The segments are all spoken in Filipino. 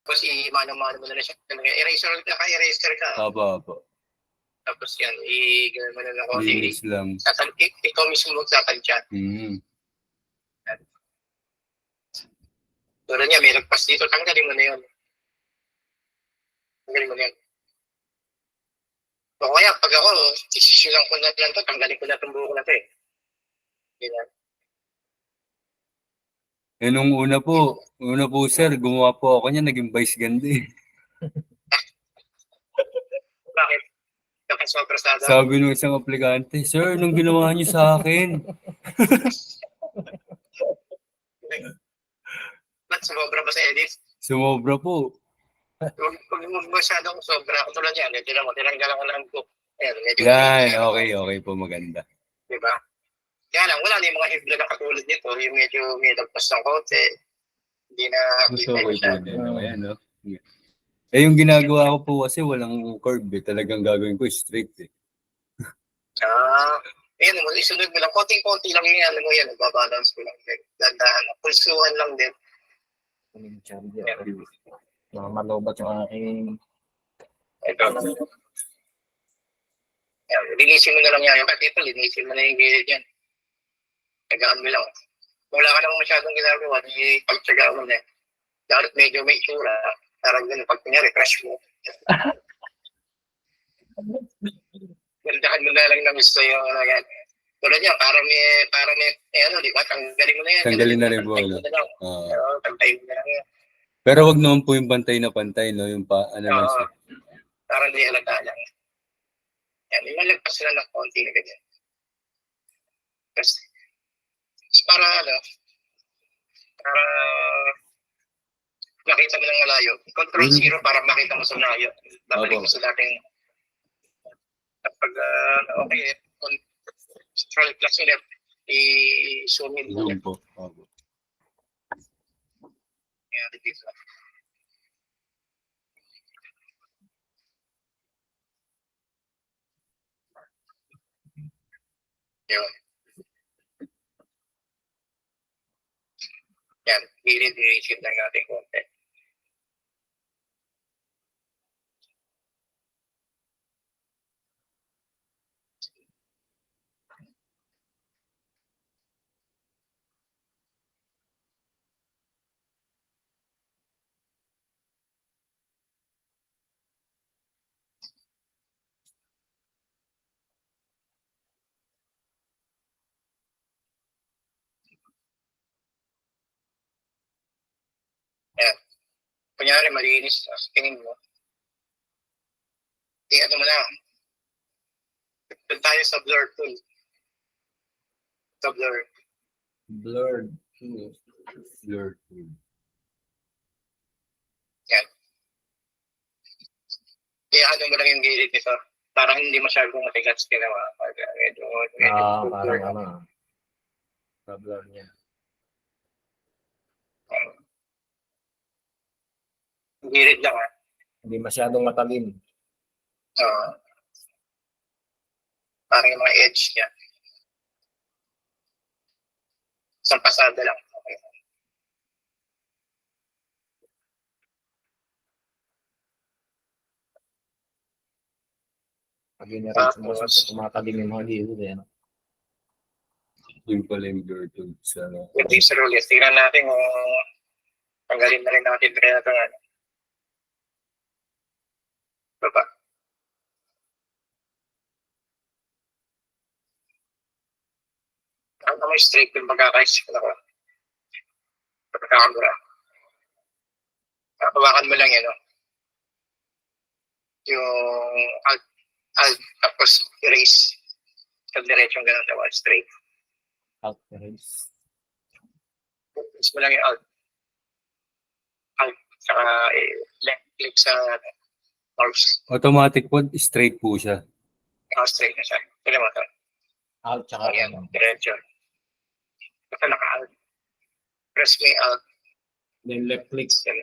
Tapos i-mano-mano mo na siya. Eraser, naka-eraser ka. Opo. Tapos yan, gawin mo na ng konti. Linis lang. Ikaw mismo magtatansya. Tulad niya, may nagpas dito, tanggalin mo na yun. O kaya, pag ako, isisulang ko na lang ito, tanggalin ko na itong buhok na ito eh. Ganyan. Nung una po sir, gumawa po ako niya, naging vice ganda eh. Bakit? Bakit sobrang sada? Sabi nung isang aplikante, sir, nung ginawa niyo sa akin. Ba't sumobra ba sa edit? Sumobra po. Pag masyadong sobra, tulad yan, tinanggalan ko lang po. Yan, okay po, maganda. Diba? Kaya lang, wala na yung mga hibla na katulad nito, yung medyo may lagpas ng konti. Hindi na... Gusto ko ito. Ayan, no? Yung ginagawa ko po kasi walang curve eh. Talagang gagawin ko straight eh. Ayan, isunod mo lang. Konting-konti lang yung ano mo yan. Babalance ko lang. Dandahan. Pulsuhan lang din. Mga malobat yung aking... Ito. Linisin mo na lang yan. Pati ito, linisin mo na yung gilid yan. Tagaan mo lang. Wala ka naman masyadong ginagawa. Pagtsagaan mo na. Lalo't medyo may itsura. Parang gano'n. Pag kunyari, crush mo. Gandahan mo na lang na gusto yung ano yan. Tulad yan, parang may ano, di ba? Tanggalin mo na yan. Tanggalin na rin po. Tanggalin mo na lang yan. Pero wag naman po yung pantay na pantay, no? Yung ano lang siya. Parang di halata lang. Yan, yung malagpas sila ng konti na ganyan. Kasi, para makita mo ng malayo. Control 0 para makita mo sa malayo. Babalik mo sa dating kapag okay, Control plus ulit, i-zoom in mo. Zoom po. Yan, dito. Yun. Yan, i-redirect lang natin konti. Yan. Kunyari, malinis sa tingin mo. Ano mo na. Doon tayo sa blur tool. Sa blur. Blurred tool. Yan. Kaya ano mo lang yung gilid nito. Parang hindi masyadong matigas ginawa. Parang ano. Problem niya. Gilid lang Hindi masyadong matalim. Parang yung mga edge niya. Isang pasada lang. Okay. Pag in-arrange mo sa tumatalim yung mga gilid eh. Yung pala yung blur tool sa... Yung laser ulit. Tingnan natin kung tanggalin na rin natin rin ito. Baba. Ano may straight yung magkakaisip na ko. Pagkakamura. Hawakan mo lang yan, no? Yung alt, tapos erase. Diretso yung ganun daw, straight. Alt erase. Erase mo lang yung alt. Alt, saka left click sa mouse. Automatic po, straight po siya. Straight na siya. Tignan mo ito. Alt tsaka Ayan, diretso. Basta naka-alt. Press mo yung alt. Then left click. Kasi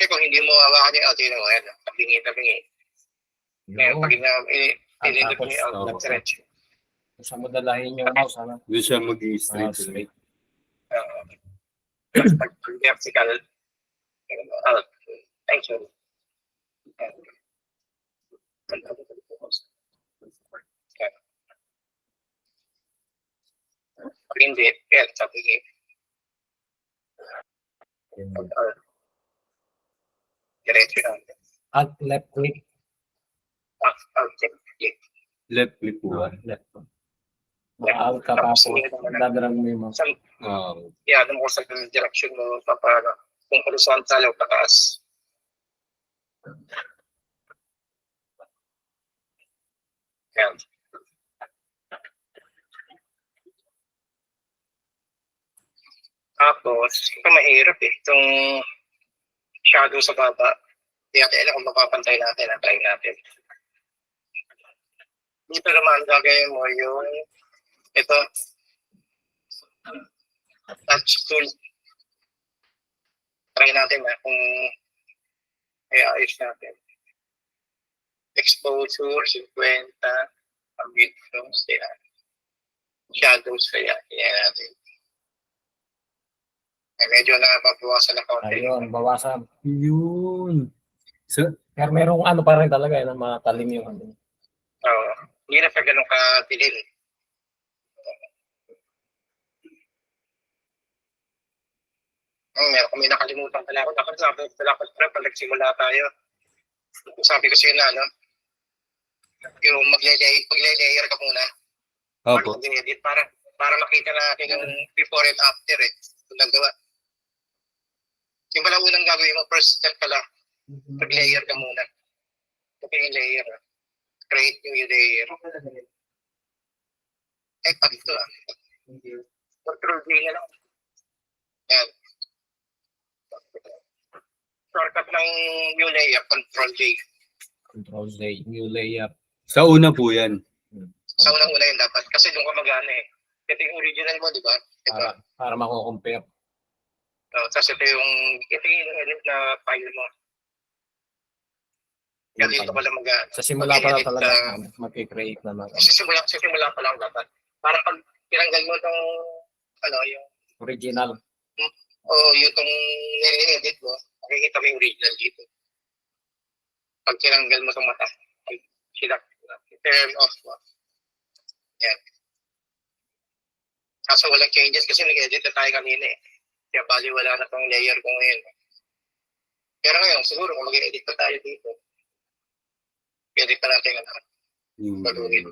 kung hindi mo hawakan yung alt, yun mo, ayan, tabingi. Ngayon, pag pinindot mo yung alt, nag-diretso. Kung saan mo dalahin yung mouse, ano? Hindi siya mag-i-straight. Straight. Pag vertical, Out. Thank you. Pag hindi, yan, sabi niya. Diretso lang. Alt left click. Out, check. Left click po. Left. Alt ka tapos dadrag mo yung mouse. Yan, mo sa direction mo, para kung horizontal o pataas. Yan. Tapos, ito mahirap eh. Itong shadow sa baba. Hindi natin alam kung mapapantay natin. Try natin. Dito naman gagawin mo yung ito. Touch tool. Try natin kung ay ayos natin. Exposure, 50. Midtones, shadows kaya. Yan natin. Medyo nababawasan na konti. Ayun, bawasan. Yun. So, Pero merong ano pa rin talaga, na matalim yung ano. Hindi na siya ganun katilim. Meron kami nakalimutan pala ako. Dapat pala nagsimula tayo. Sabi ko sa'yo na, yung magle-layer ka muna. opo. Mag-edit para makita natin yung before and after kung nagawa. Yung pala unang gagawin mo, first step pala, mag-layer ka muna. Ito yung layer. Create new layer. Pag ito Control V na lang. Yan. Shortcut ng new layer, Control J. Control Z, new layout. Sa una po yan. Sa unang-una yun dapat. Kasi doon ka mag-ano Ito yung original mo, di ba? Para mako-compare. Tapos ito yung edit na file mo. Kaya dito pala Sa simula pa lang talaga mag-create na naman. Sa simula pa lang dapat. Para pag tinanggal mo itong yung Original. yung itong nire-edit mo, makikita mo yung original dito. Pag tinanggal mo itong mata, turn off mo. Yan. Kaso walang changes kasi nag-edit na tayo kanina Kaya bali wala na itong layer ko ngayon. Pero ngayon, siguro kung mag-edit pa tayo dito, edit pa natin baluhin.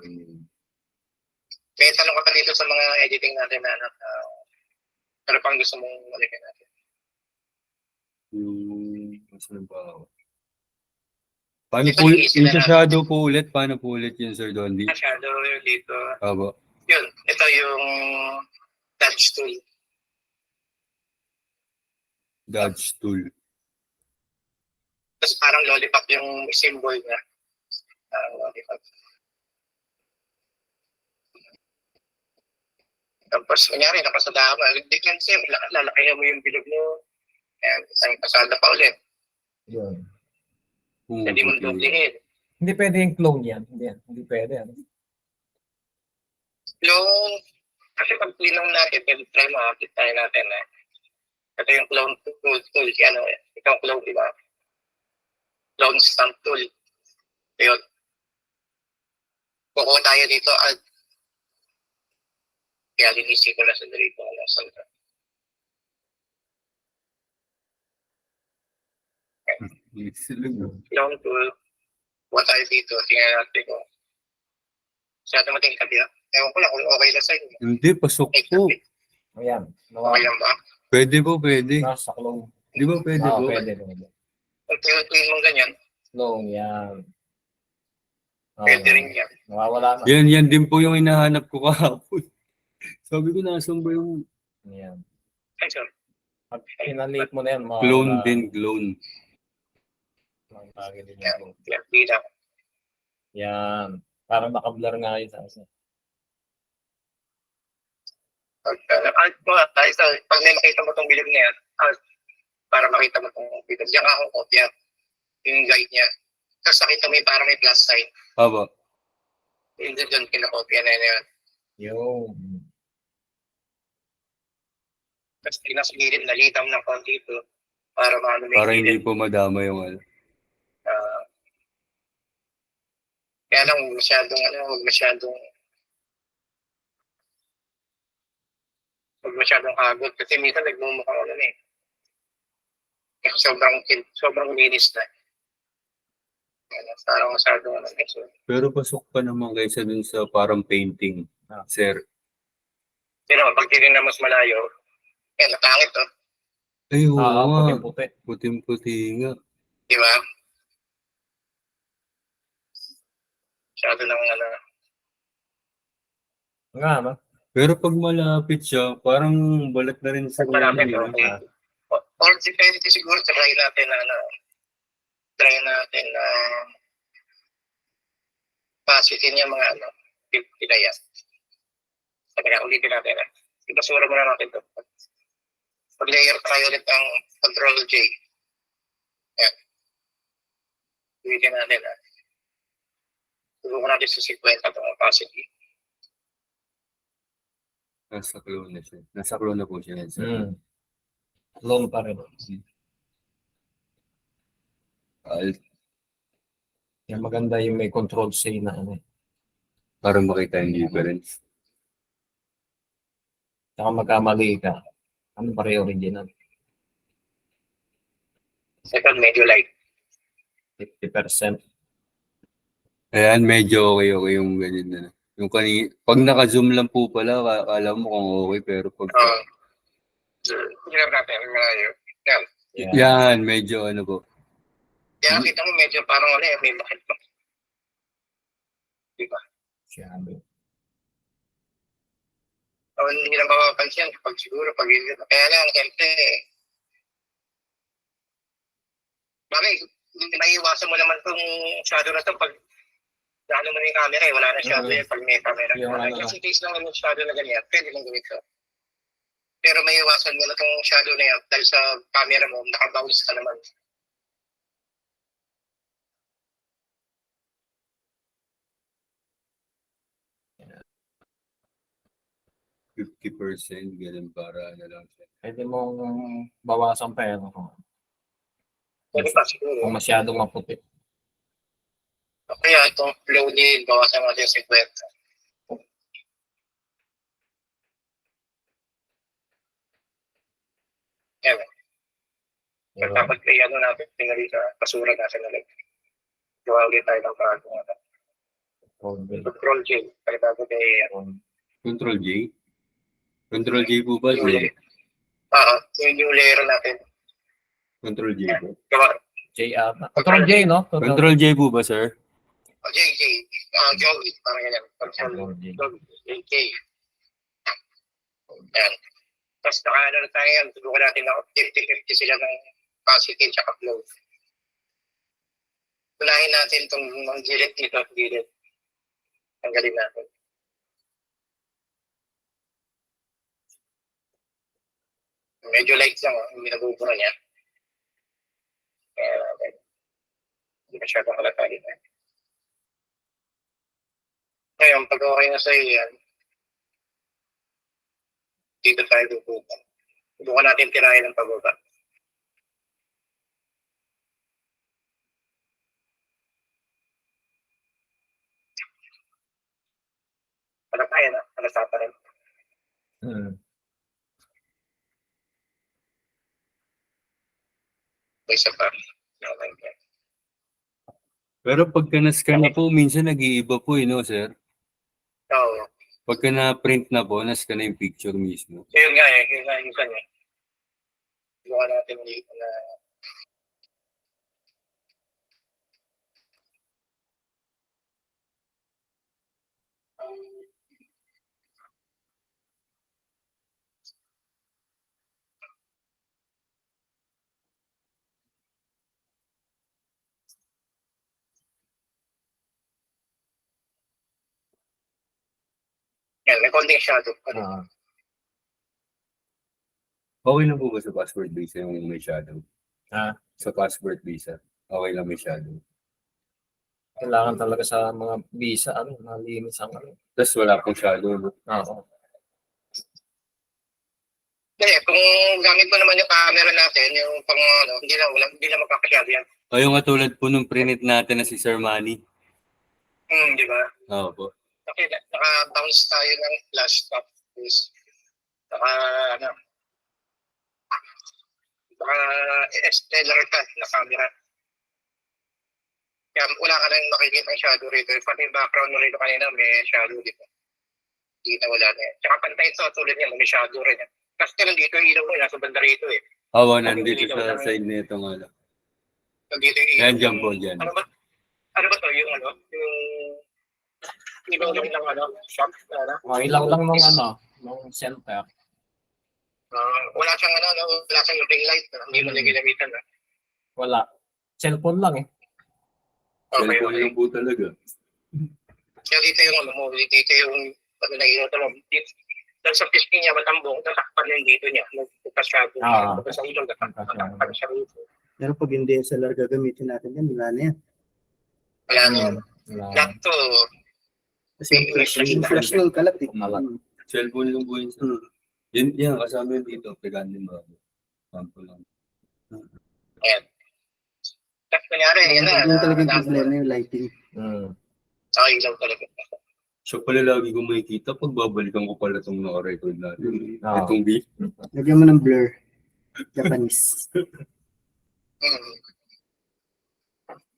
May tanong ka pa dito sa mga editing natin na pero pang gusto mong malikin natin. Saan ba? Paano po, yung sa shadow po ulit? Paano po ulit yun, Sir Dondi? Shadow dito. Opo. Yun, ito yung touch tool. Dodge tool. Tapos parang lollipop yung symbol niya. Lollipop. Tapos, kunyari, nakasadama. Digyan siya, lalakihan mo yung bilog mo. Ayan, isang kasada pa ulit. Yun. Hindi mo dublihin. Hindi pwede yung clone yan. Hindi pwede. Clone, kasi pag clean natin, try mo, try natin ito yung clone tool. Ito yung clone, diba? Clone stamp tool. Yun. Kukuha tayo dito, kaya linisi ko na sa dito. Clone tool. Kuha tayo dito. Tingnan natin ko. Masyado mating tabi Ewan ko lang kung okay na sa inyo. Hindi, pasok po. Ayan. Okay lang ba? Pwede po, pwede. Nasa clone. Di ba pwede po? Pwede. Kung clean mong ganyan, Clone, yan. pwede rin yan. Nawawala na. Yan din po yung hinahanap ko kahapon. Sabi ko, nasan ba yung Yan. Ay, sir. Pag pinaliit mo na yan, clone din, clone. Dito. Yan. Parang naka-blur nga yun sa asa. Alt mo, pag may makita mo itong bilog na yan, alt, para makita mo itong bilog. Diyan akong kopya, yung guide niya. Tapos nakita mo yung parang may plus sign. Opo. Hindi doon kinakopya na yun. Yung. Tapos tingnan sa gilid, nalitam ng konti ito. para maano may Para hindi gilid. po madama yung ano. Kaya lang huwag masyadong agod kasi minsan nagmumukhang ano na eh. Kasi sobrang linis na. Ano, parang masyadong ano na. So, Pero pasok pa naman kaysa dun sa parang painting, sir. pero pag titignan mas malayo, natangit to. Ay, oo nga. Puti-puti. Puting-puti nga. Di ba? Masyado lang ano. Nga, no? Pero pag malapit siya, parang balat na rin sa Pag malapit, ulo, okay. no? Or depende siguro, try natin na pasitin yung mga ano, pinaya. Kaya ulitin natin. Ibasura muna natin ito. Pag-layer tayo ulit ang Control J. Yan. Ulitin natin. Subukan natin sa 50 itong opacity. Nasa clone na siya. Nasa clone na po siya. Sir. Long pa rin. Yung maganda yung may control say na ano. Para makita yung difference. Saka magkamali ka. Ano pa rin original? Second, medyo light. 50%. Ayan, medyo okay yung ganyan na. Yung pag naka-zoom lang po pala, akala mo kung okay, pero pag... Hirap natin, malayo. Yan. Yan, medyo ano po. Kaya kita mo medyo parang ano may bakit pa. Diba? Sabi. Hindi na mapapansin pag siguro pag kaya lang siyempre bagay naiiwasan mo naman itong shadow na ito pag ano mo na yung camera wala na shadow yan pag may camera kasi case lang yung shadow na ganyan pwede lang gawin ito pero may iwasan mo na itong shadow na yan dahil sa camera mo nakabounce ka naman 50%, ganun para ano lang siya. Pwede mong bawasan pero pwede pa siguro kung masyadong maputi. kaya itong flow din bawasan natin 50 yan dapat kaya ano natin tingali sa basura natin na lang gawa ulit tayo ng bago Control J kaya bago kay Control J? Control J po ba? yung new layer natin Control J po? J ata. Control J, no? Control J po ba, sir? J. Joey. Parang ganyan. Control J. Yan. Tapos nakaano na tayo yan. Tubukan natin na 50-50 sila ng positive at flow. Unahin natin itong gilid dito. Gilid. Tanggalin natin. Medyo light lang. Hindi nabubura niya. Kaya hindi masyadong halata dito. Ngayon, pag okay na sa'yo yan, dito tayo tutukan. Subukan natin tirahin ng pababa. Para tayo na. Halata pa rin. Isa pa. Pero pagka na-scan na po, minsan nag-iiba po no, sir? Oo. Pagka na-print na po, na-scan na yung picture mismo. Yun nga yung kanya. Subukan natin dito na yan, may konting shadow. Okay lang po ba sa password visa yung may shadow? Sa password visa, okay lang may shadow. Kailangan talaga sa mga visa, malinis ang ano. Tapos wala pong shadow. Oo. Hindi, kung gamit mo naman yung camera natin, yung pang ano, hindi na magkakasyado yan. O yung katulad po nung prinit natin na si Sir Manny. Di ba? Oo po. Okay, naka-bounce tayo ng flash tapos ano, stellar ka na camera. Kaya wala ka nang makikita ng shadow rito. Pati yung background mo rito kanina, may shadow dito. Hindi na wala na yan. Tsaka pantay ito, tulad niya, may shadow rin. Kasi nandito yung ilaw mo, nasa banda rito eh. Oo, nandito sa side nito nga lang. Nandito yung ilaw. Yan, dyan po, dyan. Ano ba to? Yung ano? Yung ilaw lang ng ano? Shop? Ilaw lang nung center. Wala siyang wala siyang ring light. Hindi mo na ginamitan. Wala. Cellphone lang eh. Okay, Cellphone lang po talaga. Kaya dito yung dito yung nakikita mo. Dahil sa pisngi niya, matambong, natakpan yung dito niya. Nagpasyado. Sa ilong, natakpan siya rito. Pero pag hindi SLR gagamitin natin yan, wala na yan. Wala na yan. Lahat to, Kasi yung flash nung kalat eh. Cellphone lang po yun. Yan, kasama yun dito. Pegan din ba? Sample lang. ayan. Tapos kunyari, yan na. Yung talagang problema yung lighting. Sa ilaw talaga. Siya pala lagi ko makikita pag babalikan ko pala itong naka-record natin. Itong beat. Lagyan mo ng blur. Japanese.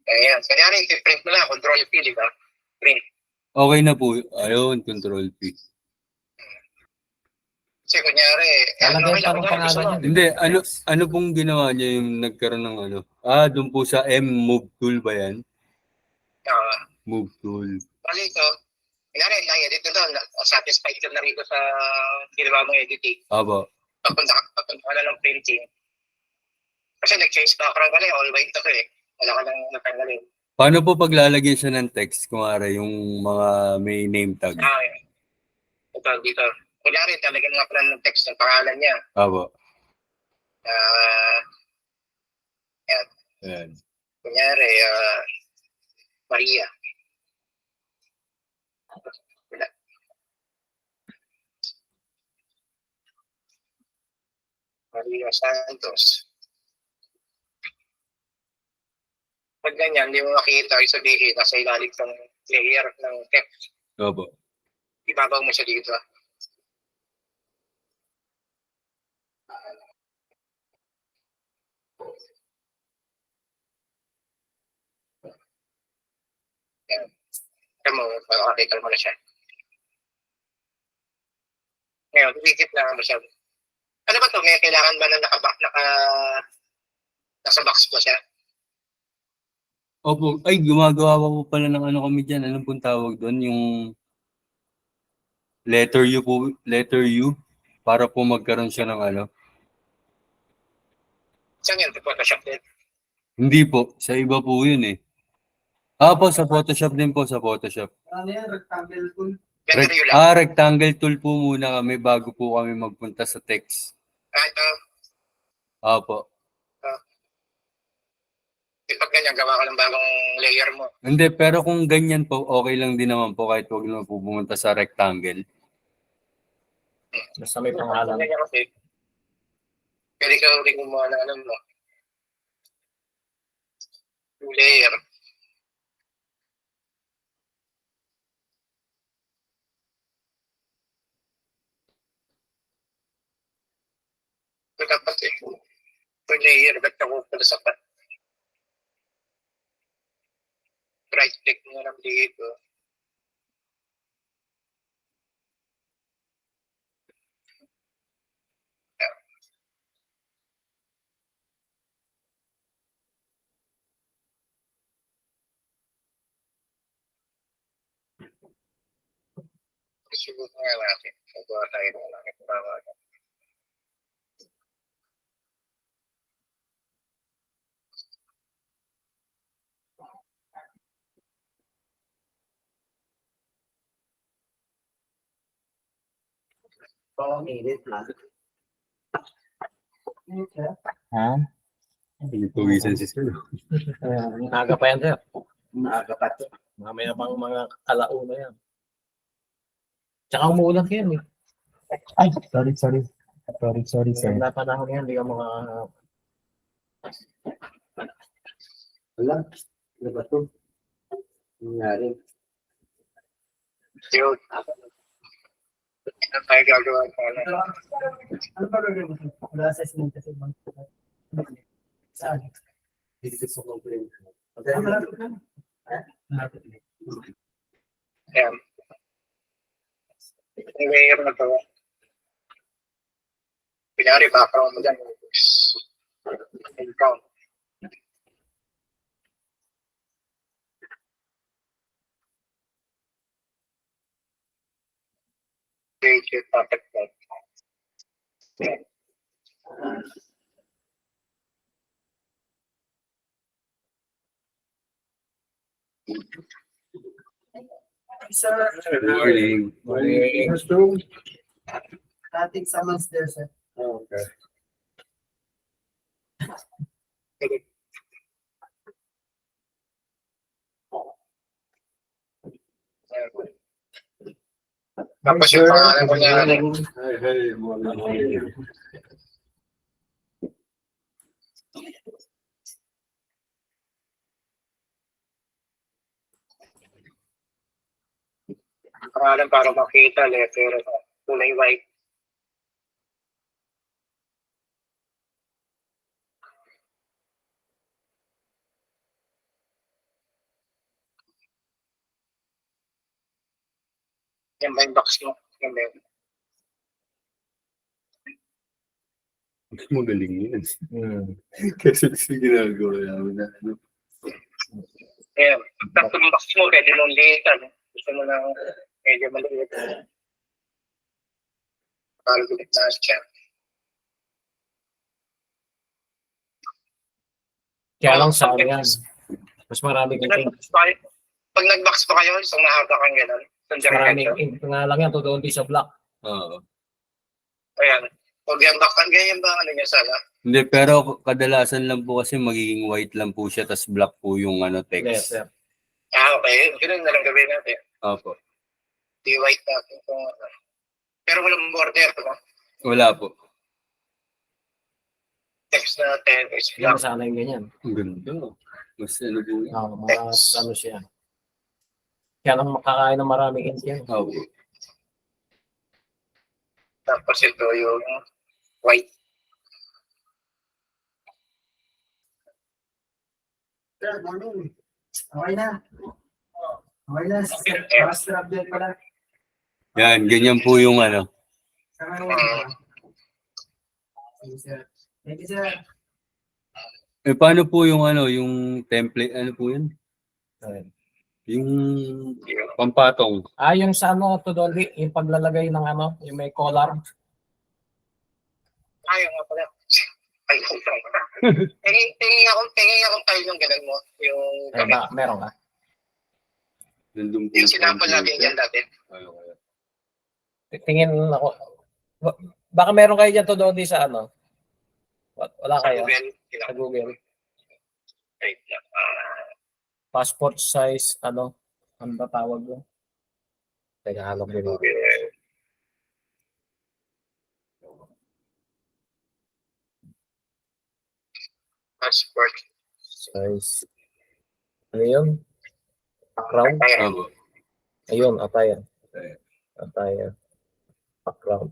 Ayan. Kunyari, print mo na. Control P, di ba? Print. Okay na po. Ayun, control P. Kasi kunyari, Talaga yung pangalan niya. Hindi, ano pong ginawa niya yung nagkaroon ng ano? Doon po sa move tool ba yan? Move tool. Bali ito, kunyari, na-edit na doon. Satisfied ka na rito sa ginawa mong editing. Aba. Papunta ka na ng printing. Kasi nag-change background ka na all white na to eh. Wala ka nang natanggalin. Paano po paglalagay siya ng text? Kung yung mga may name tag. Ito, dito. Kunyari, talagang nga pala ng text ng pangalan niya. Aba. Yan. Ayan. Kunyari, Maria. Wala. Maria Santos. Pag ganyan, hindi mo makita, sabihin, nasa ilalim ng layer ng text. Aba. Ibabaw mo siya dito. Yan. Kaya mo, makakita mo na siya. Ngayon, higit na mo siya. Ano ba to? May kailangan ba na nasa box po siya? Opo. Ay, gumagawa po pala ng ano kami dyan. Anong pong tawag doon? Yung letter U po. Letter U. Para po magkaroon siya ng ano. Saan yan? Photoshop din? Hindi po. Sa iba po yun eh. Po, sa Photoshop din po. Sa Photoshop. Ano yan? Rectangle tool? Letter U lang. Rectangle tool po muna kami bago po kami magpunta sa text. Ito. Opo. Pag ganyan, gawa ka ng bagong layer mo. Hindi, pero kung ganyan po, okay lang din naman po kahit huwag naman po pumunta sa rectangle. Basta may pangalan. Ganyan kasi. Pwede ka rin gumawa ng alam mo. Layer. Ito dapat eh. Ito layer, ba't ako pala sa pat? Right click mo lang dito. Siguro nga natin. Magawa tayo ng langit. Ha? Hindi po reason si Sir. Maaga pa yan, sir. Maaga pa to. Mamaya pang mga alauna yan. Tsaka umuulan kayo eh. Ay, sorry. Sorry, sir. Wala panahon yan, hindi ka mga... Wala. Ano ba ito? Nangyari. Yun. Ano tayo gagawa pa na? Ano ba gagawin mo? Wala assessment kasi bang saan? Dito sa complaint. Ayan. Anyway, na to. Kunyari, background mo dyan. Count. Okay, perfect. Sir, Good morning. restroom. Ating summons there, sir. Okay. Tapos yung pangalan ko niya, Hey, morning. pangalan para makita, letter, kulay white. Yan ba yung box mo? Yan ba yun? Magaling yan. Hmm. Kasi ginagawa namin na ano. Ayan. Tapos yung box mo, pwede mong liitan. Gusto mo na medyo maliit. Para gulit na siya. Kaya lang sa ano yan. Mas marami Pag kang nag-box pa kayo, pag nag-box pa kayo, isang mahaba kang gano'n. Isang maraming diretso. ink nga lang yan, tutuon sa block. Oo. Ayan. Huwag yung box, ganyan ba ano niya sana? Hindi, pero kadalasan lang po kasi magiging white lang po siya, tas black po yung ano, Yes, text. sir. Okay. Ganun na lang gawin natin. Opo. Di white natin. Pero walang border, diba? Wala po. Text natin is Yan black. sana yung ganyan. Ang ganda. Mas ano po yun. Mga ano siya. Kaya lang makakain ng maraming ink yan. Opo. Tapos ito yung white. Sir, morning. Okay na. Okay na. Last update pala. Yan, ganyan po yung ano. Saka na. Thank you, sir. Thank you, sir. Eh, paano po yung ano, yung template, ano po yun? Ayun. Yung pampatong. Yung sa ano, Tudoli, yung paglalagay ng ano, yung may collar. Ayaw nga pala. Ay, tingin akong tayo yung ganun mo. Yung Meron ka. Nandun po yung sinapal natin yan dati. Tingin ako. Baka meron kayo dyan Tudoli sa ano? Wala Sa kayo? Google. Sa Google. Right lang. Passport size, ano ba tawag mo? Teka, halong din ako. Google. Passport. Size. Ano yun? Background? Ayan. Opo. Ayun, attire. Attire. Background.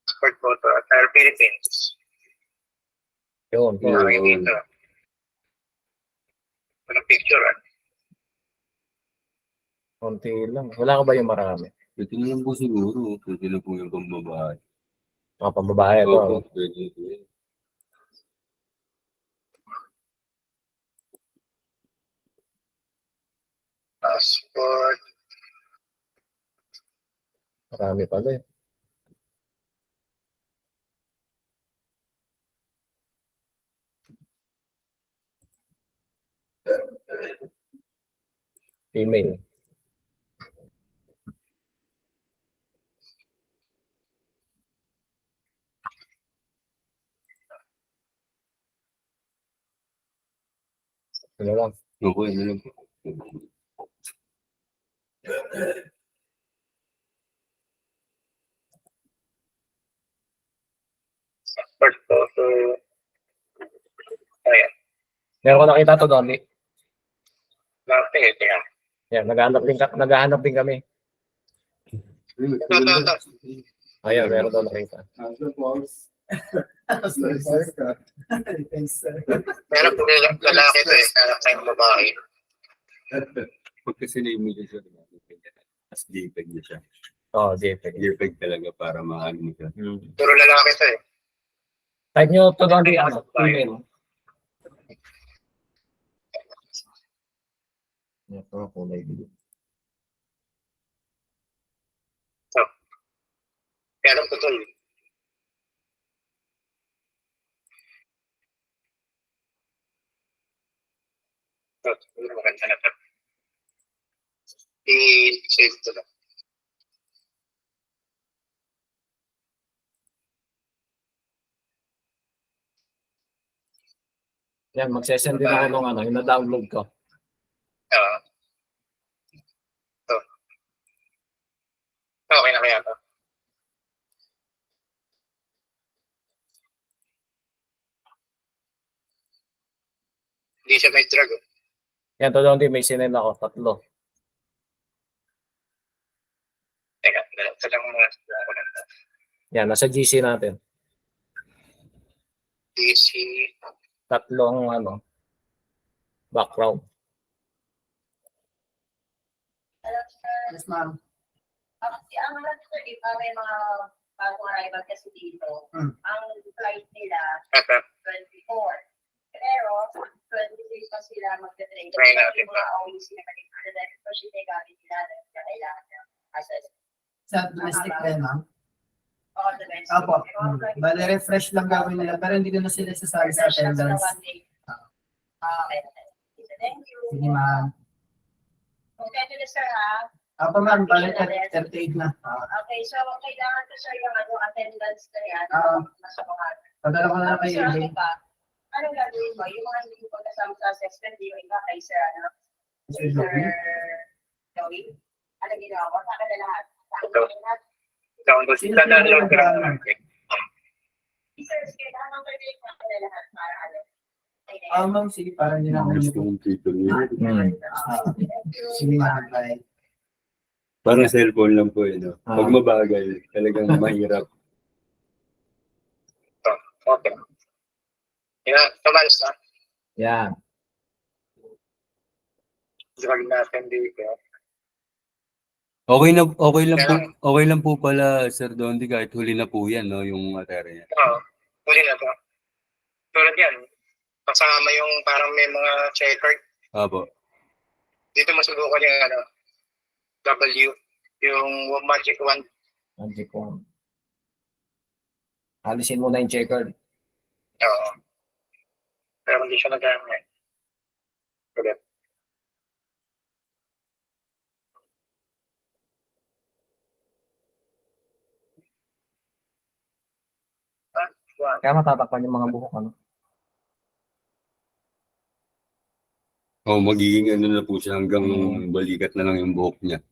Passport photo. Attire Philippines. Yun. Yeah. Okay, dito. Walang picture, Konti lang. Wala ka ba yung marami? Ito na lang po siguro. Pwede na po yung pambabae. Mga pambabae ito. Opo, pwede po yun. Passport. Marami pala eh. Female. Ano lang? Okay, ano lang po. Meron ko nakita to doon. Dati, kaya. Yan, naghahanap din kami. Ayan, meron doon nakita. Pero kung lalaki to eh, kaya tayong babae. Pag kasi na-image siya, as JPEG niya siya. Oo, JPEG. JPEG talaga para maano mo siya. Puro lalaki to eh. Type nyo to doon di ano, email. Ito, kulay blue. Pero putol. Maganda na to. I-save to lang. Yan, magsesend din ako nung ano, yung na-download ko. To. Okay na kaya to. Hindi siya may drag. Yan, to doon din may sinend ako, 3. Teka, sa lang mga Yan, nasa GC natin. DC. 3 ano, background. Yes, ma'am. Ang mga dito, di ba, may mga bagong arrival kasi dito. Hmm. Ang flight nila, Ata. 24. Pero, 26 pa sila magte-train. Try Kasi natin yung mga always sila kanina dahil ito siya gamit nila na kailangan niya. Assess. Sa domestic din, ma'am. All the best. Opo. Bale, refresh lang gawin nila, pero hindi ko na sila sasali sa attendance. Okay. Thank you. Sige, ma'am. Okay, to the sir, ha? Opo, ma'am. Bale, 38 na. Okay, so kailangan ko sir yung ano, attendance na yan. Nasa mga. Padala ko na lang kay Sir, Ely. ano ba? Anong gagawin mo? Yung mga hindi ko pagkasama sa assessment, yung iba kay sir, ano? Sir Sir Joey. Joey? Ano ginawa ko? Sa akin na lahat. Sa akin na lahat. Download. Sino Download ko lang. Sir, sige, anong gagawin ko? Sa akin na lahat para ano? Ma'am, sige, parang hindi na ako Gusto kong titulo yun. Sige, ma'am. Bye. Parang cellphone lang po yun. No? Pag mabagal, talagang mahirap. Okay. Yeah, tumalas na. Yan. Drag natin dito. Okay lang po pala, Sir Dondi, kahit huli na po yan, no, yung material niya. Oo. Huli na to. Tulad yan. Kasama yung parang may mga checkered. Apo. Dito masubukan yung ano, W. Yung magic wand. Magic one. Alisin mo na yung checkered. Oo. Pero hindi siya nagamit. Ulit. Wand. Kaya matatakpan yung mga buhok, ano? Oh, magiging ano na po siya hanggang balikat na lang yung buhok niya.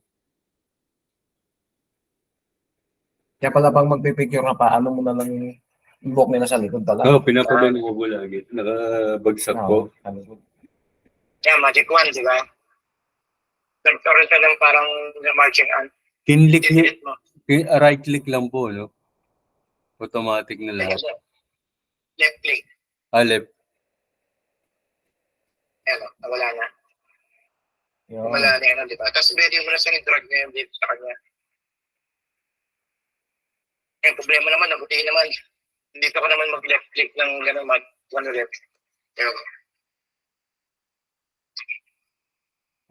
Kaya pala pag magpipicture na pa, ano mo na lang yung buhok nila sa likod pala. Oh, pinapagano ko po lagi. Nakabagsak ko. Yeah, magic wand, di ba? Nagkaroon siya ng parang marching on. Kinlik niya, Delete mo. right click lang po, no? Automatic na lahat. Left click. Left. Ayan, nawala na. Yun. Wala na yan, di ba? Tapos pwede mo na siyang i-drag na yung dito sa kanya. Yung problema naman, nabuti naman. Hindi ko naman mag-left click ng gano'n, mag-one left. Pero,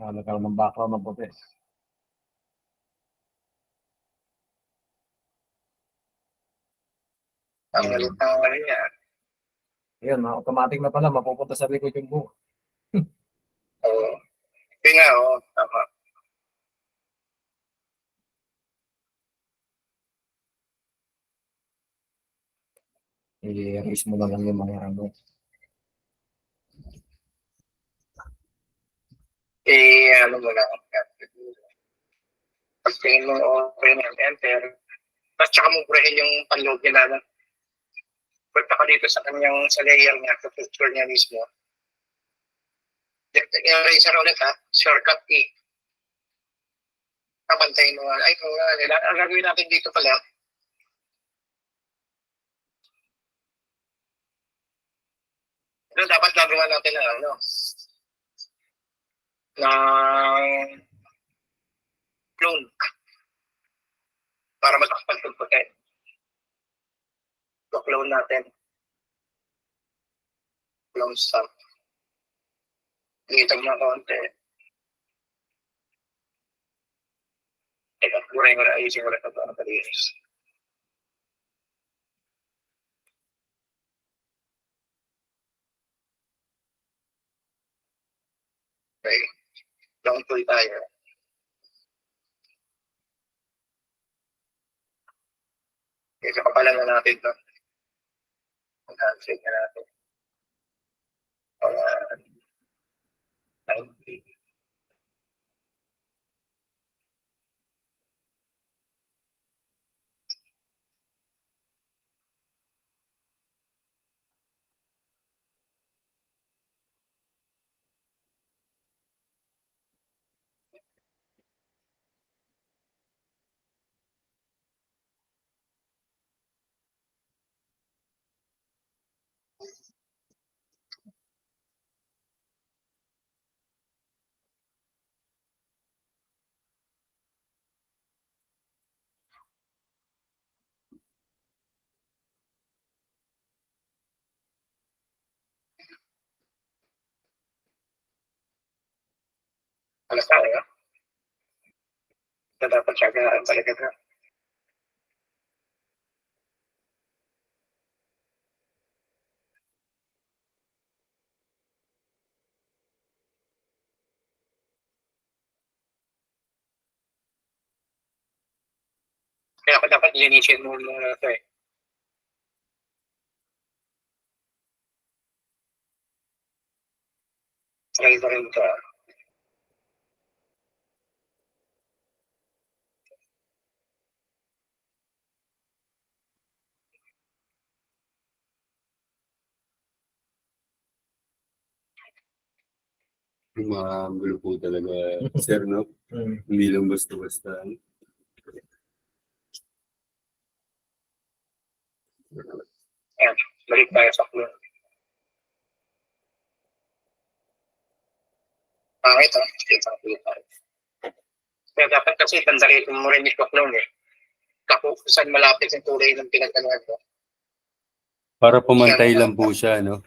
Nagkaroon ng background ng puti. ang galit ng ano niya. Yun, automatic na pala, mapupunta sa likod yung buhok. Oo. Kaya nga, oo. Tama. I-erase mo na lang yung mga ano. Ano mo lang. Pag tingin mo, okay na yung enter. Tapos tsaka mo burahin yung panloob niya na. Punta ka dito sa kanyang, sa layer niya, sa picture niya mismo. Eraser ulit ha. Shortcut key. Papantayin mo nga. Ay, kung ang gagawin natin dito pala, dapat gagawa natin ng ano, ng clone para matakpan yung puti. So, clone natin. Clone stop. Dito na konti. Teka, kuray mo na. Ayusin ko lang ito para palinis. Okay. Clone tool tayo. Okay, so kapalan na natin ito. Mag-handshake na natin. Para 90. Alas tayo. Ito dapat siya gaan talaga na. Kaya ako dapat linisin mo muna ito eh. Try na rin ito. Magulo po talaga, sir, no? Hindi lang basta-basta. Ayan, balik tayo sa clone. Pangit ha? Kita tayo. Kaya dapat kasi bandaritin mo rin yung clone eh. Saan malapit yung tulay ng pinagkanuan mo. Para pumantay lang po siya, no?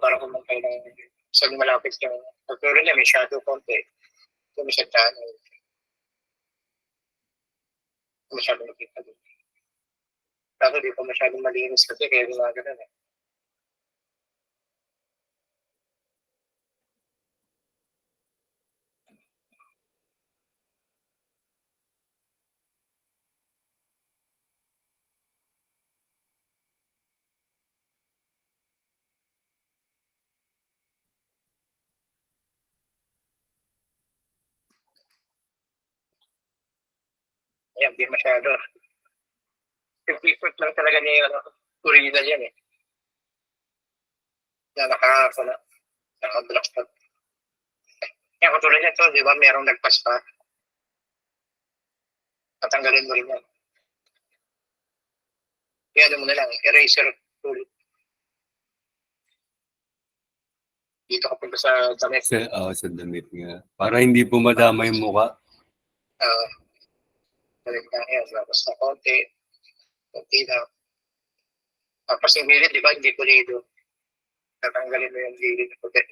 Para kumantay ng saan malapit yung pagkuro niya, may shadow konti. Ito may siya channel. Masyadong nakita doon. Kaso di pa masyadong malinis kasi kaya gumagana eh. Ayan, di masyado. Yung effort lang talaga niya yung original yan eh. Na naka-block pa. Kaya katulad nito, di ba, merong nagpas pa. Tatanggalin mo rin yan. Kaya ano mo na lang, eraser tool. Dito ka punta sa damit. Sa damit nga. Para hindi po madama yung mukha. Balik na yan, labas na konti. Konti na. Tapos yung gilid, di ba, hindi pulido. Tatanggalin mo yung gilid. Okay.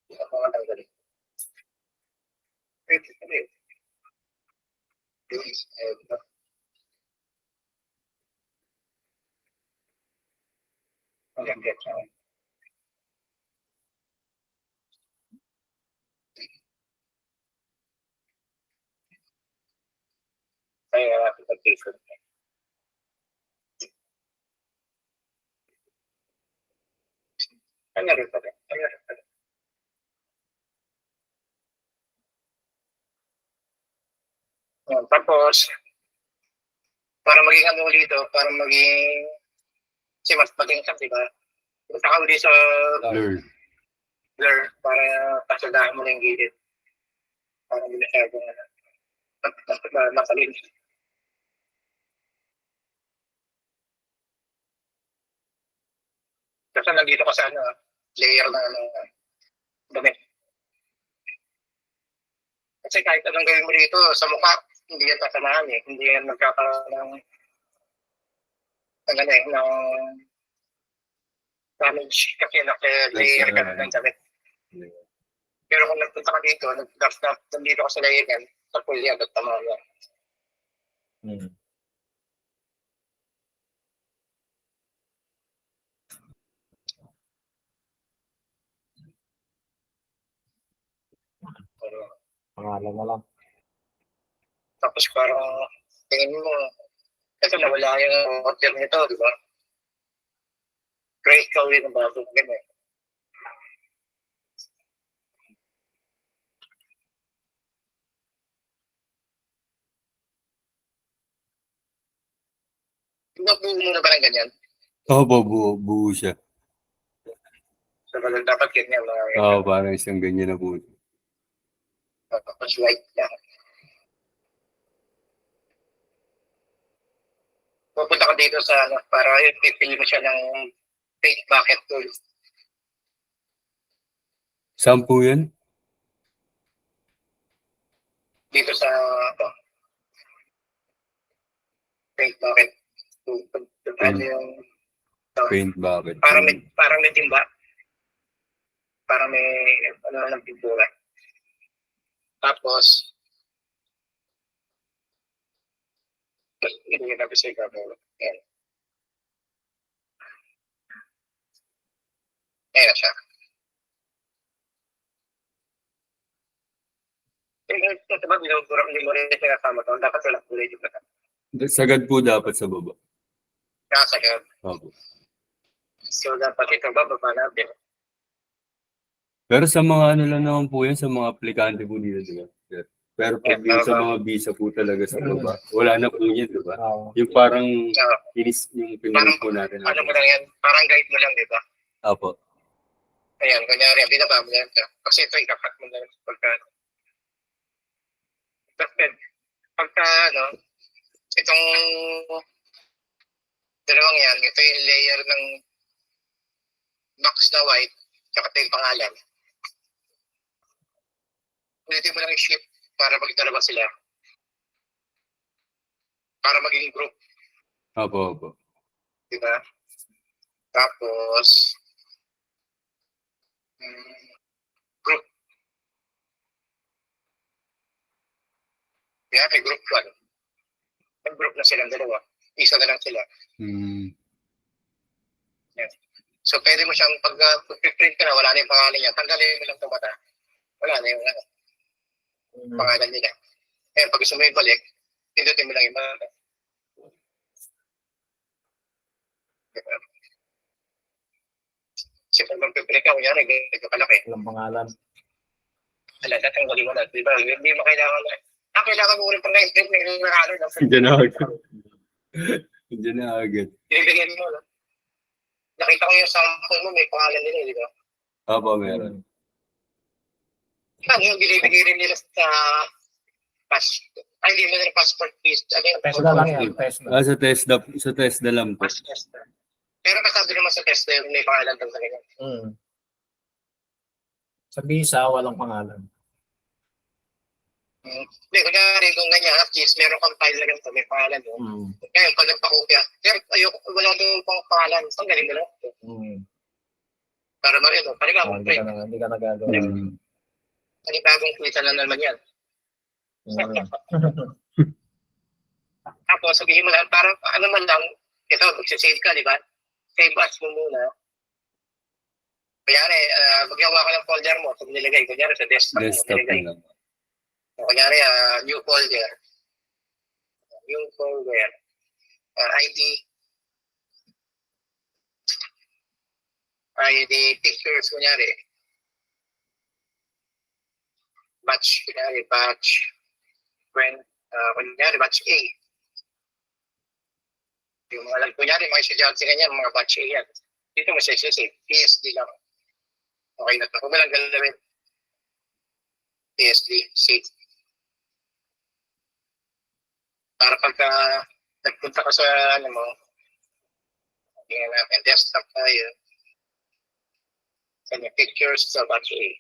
Hindi ako nga tanggalin. Pwede. Ano rin pala? Ano rin pala? Tapos, para maging ano dito, para maging kasi mas matingkap, di ba? Punta ka uli sa Blur. blur para pasadahan mo na yung gilid. Para hindi masyadong matalin. Kasi nandito ka sa ano, layer na ano, dumi. Kasi kahit anong gawin mo dito, sa mukha, hindi yan tatanahan eh. Hindi yan magkakaroon ng ano eh, ng damage kasi naka-layer ka na ng sakit. Pero kung nagpunta ka dito, nandito ka sa layer yan, sa full yan, at tama yan. Pangalan na lang. Tapos parang tingin mo, ito nawala yung order nito, di ba? Great ka ulit ng bago, ganyan. Nabuo mo na ba ng ganyan? Oo, buo siya. So, dapat ganyan. Oo, parang isang ganyan na buo. Tapos white lang. Pupunta ka dito sa ano, para yun, pipili mo siya ng fake bucket tool. Saan po yan? Dito sa fake bucket tool. Ano yung Paint bucket. parang may timba. Parang may ano ng pintura. Tapos hindi na kasi gagawin. Ayan. Ayan na siya. Ito ba, hindi mo rin siya kasama to. Dapat wala kulay dito. Sagad po dapat sa baba. Kakasagad. Opo. So, dapat ito bababa natin. Pero sa mga ano lang naman po yan, sa mga aplikante po dito, di ba? Pero pag yung sa mga visa po talaga sa baba, wala na po yun, di ba? Yung parang yung pinulit po natin. Ano mo lang yan, parang guide mo lang, di ba? Opo. Ayan, kunyari, binaba mo yan. Kasi ito, ikakat mo lang pagka, ano, itong dalawang yan, ito yung layer ng box na white, tsaka ito yung pangalan. Pwede mo lang i-shift para magdalawa sila. Para maging group. Opo. Diba? Tapos, group. Kaya may group 1. May group na silang dalawa. Isa na lang sila. Yan. So, pwede mo siyang pag-print ka na, wala na yung pangalan niya. Tanggalin mo lang ito mata. Wala na yung pangalan nila. Ngayon, pag gusto mo yung balik, pindutin mo lang yung mata. Kasi pag magpipilik ka, kunyari, ganito kalaki. Walang pangalan. Wala, tatanggalin mo na. Diba? Hindi mo kailangan na. Kailangan mo rin pag na-print, may nakano na. Diyan na agad. Diyan na agad. Ibigyan mo. No? Nakita ko yung sample mo, may pangalan nila, di ba? Opo, meron. Ano yung binibigay rin nila sa hindi mo nila passport fees. Ano yung Tesla lang yan. Tesla. Sa TESDA lang po. Tesla. Pero kasabi naman sa Tesla, may pangalan tang sa kanya. Sa visa, walang pangalan. Hindi, kunyari kung ganyan, at least meron kang file na ganito, may pangalan mo. Ngayon, pag nagpakopya, pero ayoko, wala doon pang pangalan. Saan galing mo lang? Para marino, panigagong print. Hindi ka nagagawa. Panigagong print na naman yan. Tapos sabihin mo lang, parang ano man lang, ito, magsisave ka, di ba? Save as mo muna. Kunyari, maggawa ka ng folder mo, kung nilagay, kunyari sa desktop mo, Desktop nilagay. na lang. Kunyari, new folder. New folder. ID pictures, kunyari. Batch, kunyari, batch. Kunyari, batch A. Yung mga, kunyari, mga estudyante ganyan, mga batch A yan. Dito mo siya save. PSD lang. Okay na ito. Kung walang galawin. PSD, save. Para pagka nagpunta ka sa, ano mo, tingnan natin, desktop tayo. Kanya pictures sa batch A.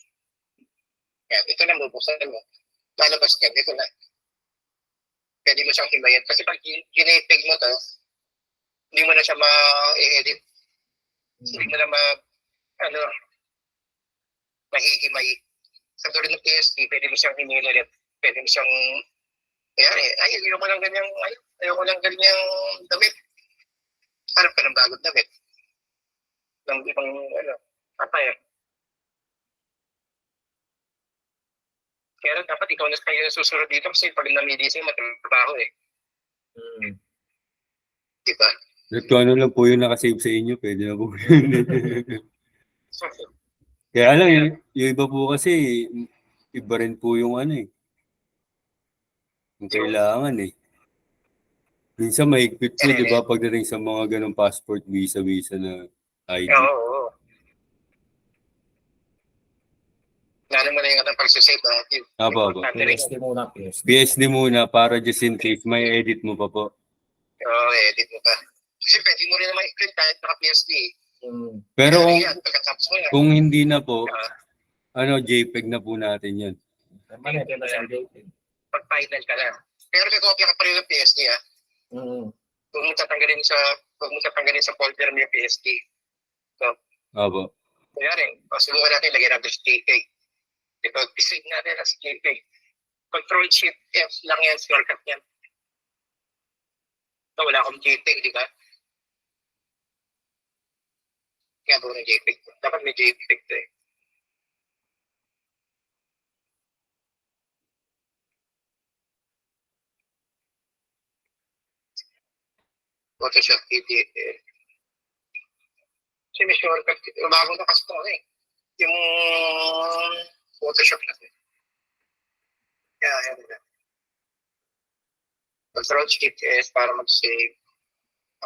Yan, ito na bubuksan mo. Lalabas ka, ito na. Pwede mo siyang himayin. Kasi pag ginipig mo to, hindi mo na siya ma-edit. Hindi mo na mahihimay. Sa tulad ng PSD, pwede mo siyang himilit. Pwede mo siyang, ayoko lang ganyang damit. Harap ka ng bagong damit. Ng ibang, papaya. Kaya dapat ikaw na kayo susunod dito kasi pag namili sa'yo, matrabaho eh. Diba? At kung ano lang po yung nakasave sa inyo, pwede na po yun. Kaya lang, yung iba po kasi, iba rin po yung yung kailangan eh. Minsan mahigpit po, di ba, pagdating sa mga ganong passport, visa na ID. Oo. Lalo mo na yung pagsasave natin. Apo. PSD muna, PSD. PSD muna para just in case may edit mo pa po. Oo, edit mo pa. Kasi pwede mo rin naman i-print kahit naka-PSD. Pero Pagkatapos mo yan. kung hindi na po, JPEG na po natin yan. Pag-final ka na. Pero may kopya ka pa rin ng PSD ha. Huwag mo tatanggalin sa folder mo yung PSD. So, Apo. kunyari, subukan natin, lagyan natin sa JPEG. Ito, isig natin as JPEG. Control-Shift-F lang yan, shortcut yan. So, wala akong JPEG, di ba? Kaya po ng JPEG. Dapat may JPEG to eh. Photoshop PDF. Kasi may shortcut. Bago na kasi ito eh. Yung Photoshop natin. Kaya, yan na. Control-Shift-S para mag-save.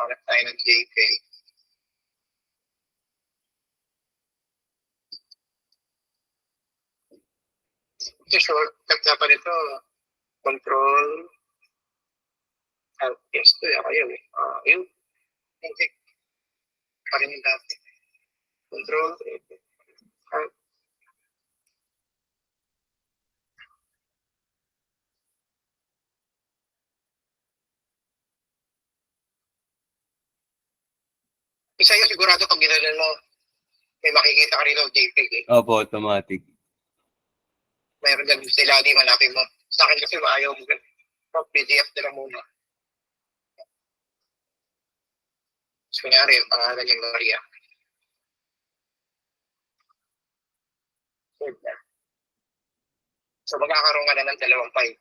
Hanap tayo ng JPEG. Ito shortcut na pa nito. Control. Yes, ito yung kayo eh. Yun. Hindi. Parin yung dati. Control. Isa yung sigurado pag ginalan mo, may makikita ka rin ng JPEG eh. Opo, automatic. Mayroon dyan sila, di manapin mo. Sa akin kasi ayaw mo ganun. PDF na lang muna. So, kunyari, pangalan yung Maria. Save na. So, magkakaroon ka na ng 2 file.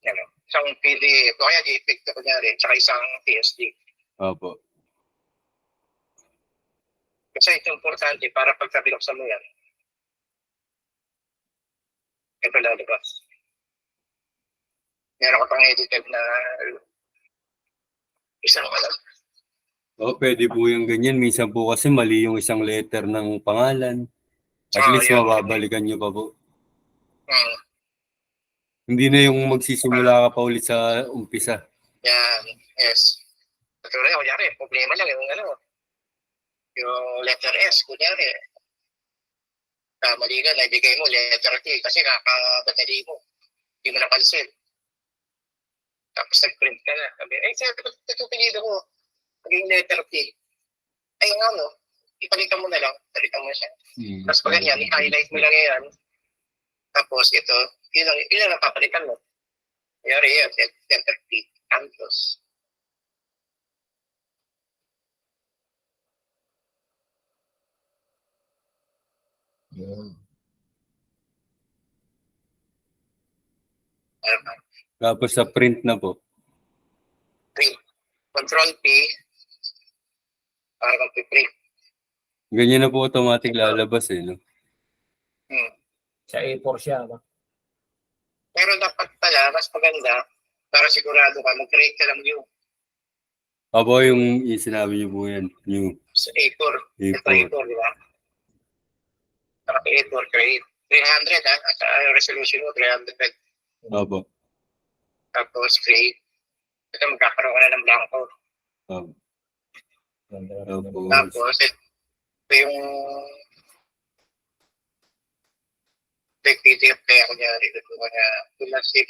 Yan o. Isang PDF, o kaya JPEG na kunyari, tsaka isang PSD. Opo. Kasi ito importante para pagka binuksan mo yan. Ito lalabas. Meron ka pang edited na isang alam. Pwede po yung ganyan. Minsan po kasi mali yung isang letter ng pangalan. At least mababalikan nyo pa po. Hindi na yung magsisimula ka pa ulit sa umpisa. Yan, yes. Kunyari, problema lang yung yung letter S, kunyari. Mali ka, naibigay mo letter T kasi kakabadali mo. Hindi mo napansin. Tapos nag-print ka na. Sabi, sir, ito pinido mo. Maging letter T. Ay nga ipalitan mo na lang. Palitan mo siya. Tapos pag ganyan, i-highlight mo lang yan. Tapos ito, yun ang napapalitan mo. Kanyari yan, center T, Antos. Yun. Ano ba? Tapos sa print na po. Print. Control P, para mag-print. Ganyan na po automatic lalabas eh. No? Sa A4 siya, no? Pero dapat pala, mas maganda, para sigurado ka, mag-create ka lang yung Abo yung sinabi niyo po yan. New sa A4. Ito A4. A4, di ba? Saka A4, create. 300 ha, at resolution mo, 300. Abo. Tapos create. Ito, magkakaroon ka na ng blanco. Abo. Ganda. Tapos, Tapos, ito yung PDF kaya ko niya, ito ko na, pumasip.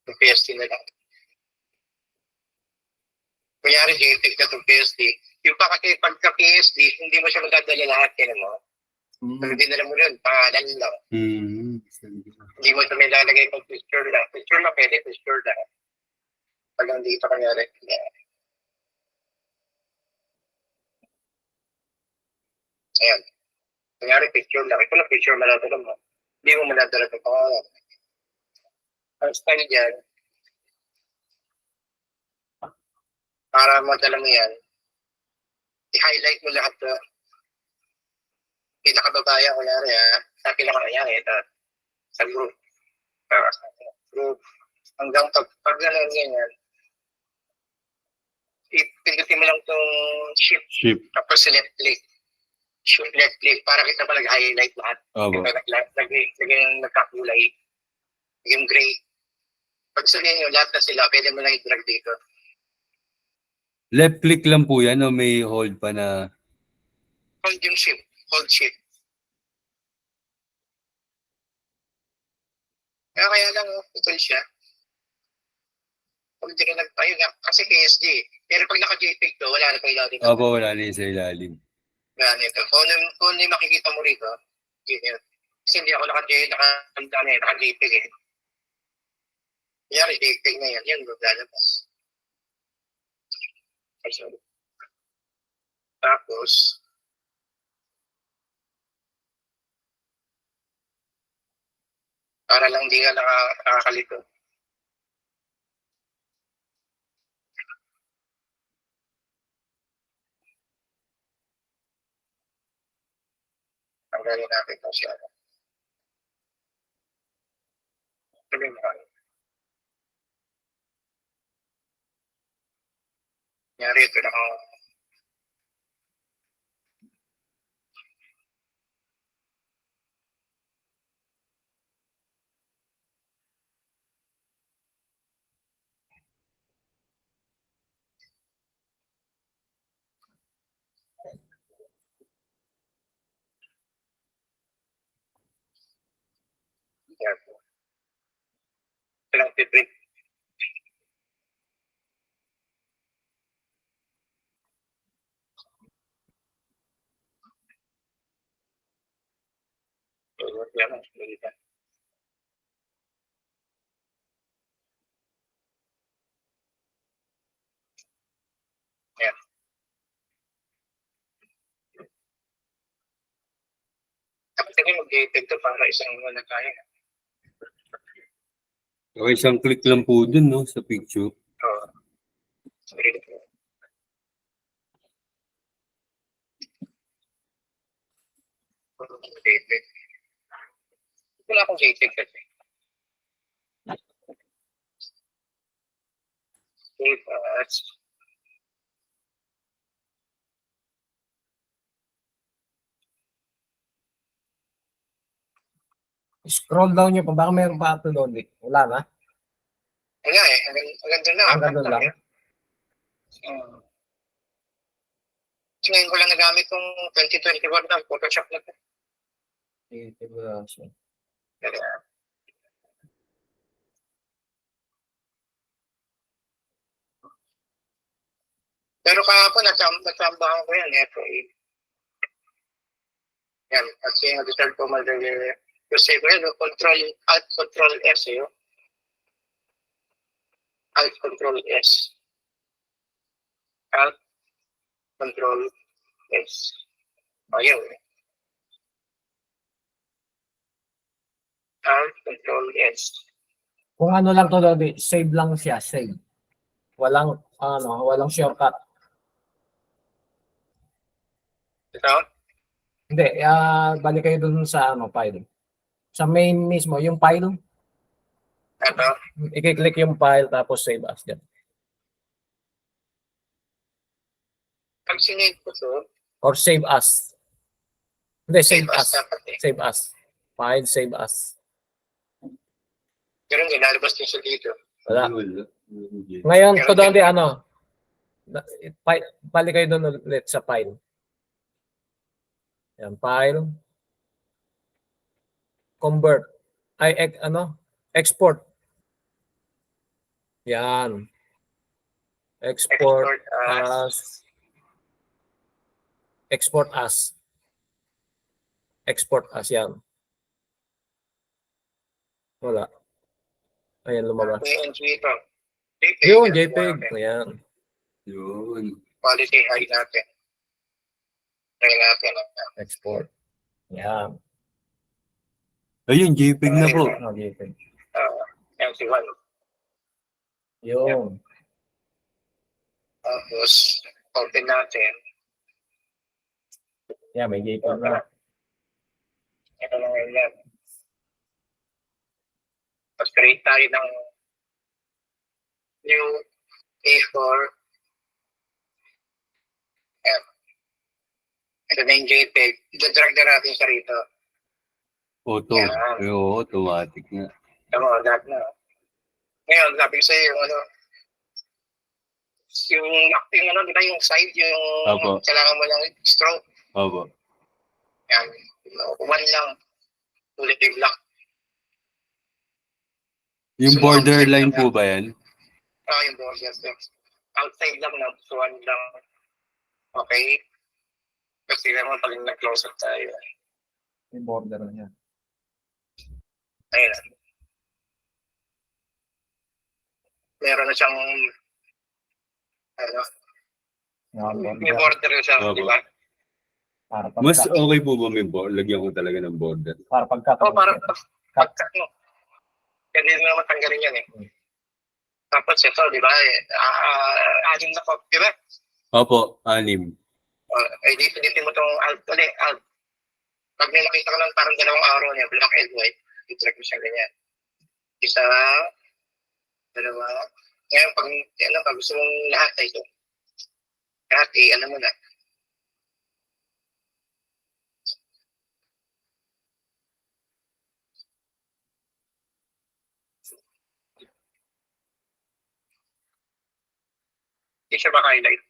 Yung PSD na lang. Kunyari, JPEG na itong PSD. Yung pa kasi pagka PSD, hindi mo siya magdadala lahat, yan mo. Pag dinala mo yun, pangalan lang. Hindi mo ito may lalagay pag picture lang. Picture lang pwede, picture lang. Pag hindi ito kanyari. Ayan. Kunyari, picture lang. Ito lang picture maladala mo. Hindi mo maladala ito pangalan. Ang style dyan, para madala mo yan, i-highlight mo lahat na pinakababaya, kunyari sa pinakababaya, ito, sa group. Sa group. Hanggang pag gano'n yan, pindutin mo lang itong shift, ship. tapos select click. Shift left click, para kita pa nag-highlight lahat. Abo. Lagay yung nagkakulay, yung gray. Pag sabihin nyo, lahat na sila, pwede mo lang i-drag dito. Left click lang po yan o may hold pa na Hold yung shift, hold shift. Kaya lang, ito siya. Pag hindi ka nagtayo na, kasi PSD. Pero pag naka-JPEG to, wala na pa ilalim. Abo, wala na yun sa ilalim. Ganito. Kung ano yung makikita mo rito, yun yun. Kasi hindi ako naka-JPEG eh. Kanyari, JPEG na yan. Yan, lalabas. Ay, sorry. Tapos, para lang di ka nakakalito. Tanggalin natin ito siya. Sabihin mo kami. Kanyari, ito na ako. Yan. Ito lang piprint. Yan ang pilitan. Yan. Tapos kasi mag-JPEG to para isang wala kaya. Okay, isang click lang po dun, no, sa picture. Oo. Sorry na po. JPEG. Wala akong JPEG kasi. Save as. Scroll down nyo pa, baka meron pa upload eh. Wala na? Wala eh. Hanggang doon lang. Hanggang doon lang? So, ngayon ko lang nagamit kong 2021 na Photoshop na ito. Kaya, pero kahapon, natambahan ko yan. Ito eh. Yan. At yung Reserve Commander Jose Bueno, Alt Control S yun. Alt Control S. Alt Control S. Ayun. Alt Control S. Kung ano lang to, Lodi, save lang siya, save. Walang shortcut. Ito. Hindi, balik kayo dun sa file. Sa main mismo, yung file, Ito. i-click yung file tapos save as. Yan. Pag sinave ko to, Or save as. Hindi, save as. dapat eh. Save as. File, save as. Pero hindi, lalabas din siya dito. Wala. Wala. Ngayon, to doon di balik kayo doon ulit sa file. Yan, file. Convert. Export. Yan. Export as. Export as. Export as, yan. Wala. Ayan, lumabas. PNG ito. Yun, JPEG. Ayan. Yun. Quality high natin. Try natin. Export. Yan. Ayun, JPEG na po. JPEG. MC1. Yun. Tapos, open natin. Yan, may JPEG na. Ito na ngayon yan. Tapos create tayo ng new A4. Yan. Ito na yung JPEG. Ito-drag na natin siya rito. Auto. Yan. Oo, automatic na. Tama, lahat na. Ngayon, sabi ko sa'yo yung yung acting di ba yung side, yung Apo. kailangan mo lang stroke. Opo. Yan. One lang. Ulit yung lock. Yung borderline po ba yan? Yung border. Outside lang na. One lang. Okay. Kasi naman pag nag-close up tayo. May border na yan. Ayun. Meron na siyang may border siya, Opo. di ba? Para Mas okay po ba may border? Lagyan ko talaga ng border. para pagka. Para pagkat mo. Pwede mo naman tanggalin yan eh. Tapos ito, di ba? Anim na copy, di ba? Opo, 6. Dito mo itong alt ulit, alt. Pag may nakita ka lang parang dalawang araw niya, black and white, i-track mo siya ganyan. Isa, dalawa. Ngayon, pag gusto mong lahat na ito, lahat mo na. Hindi siya maka-highlight.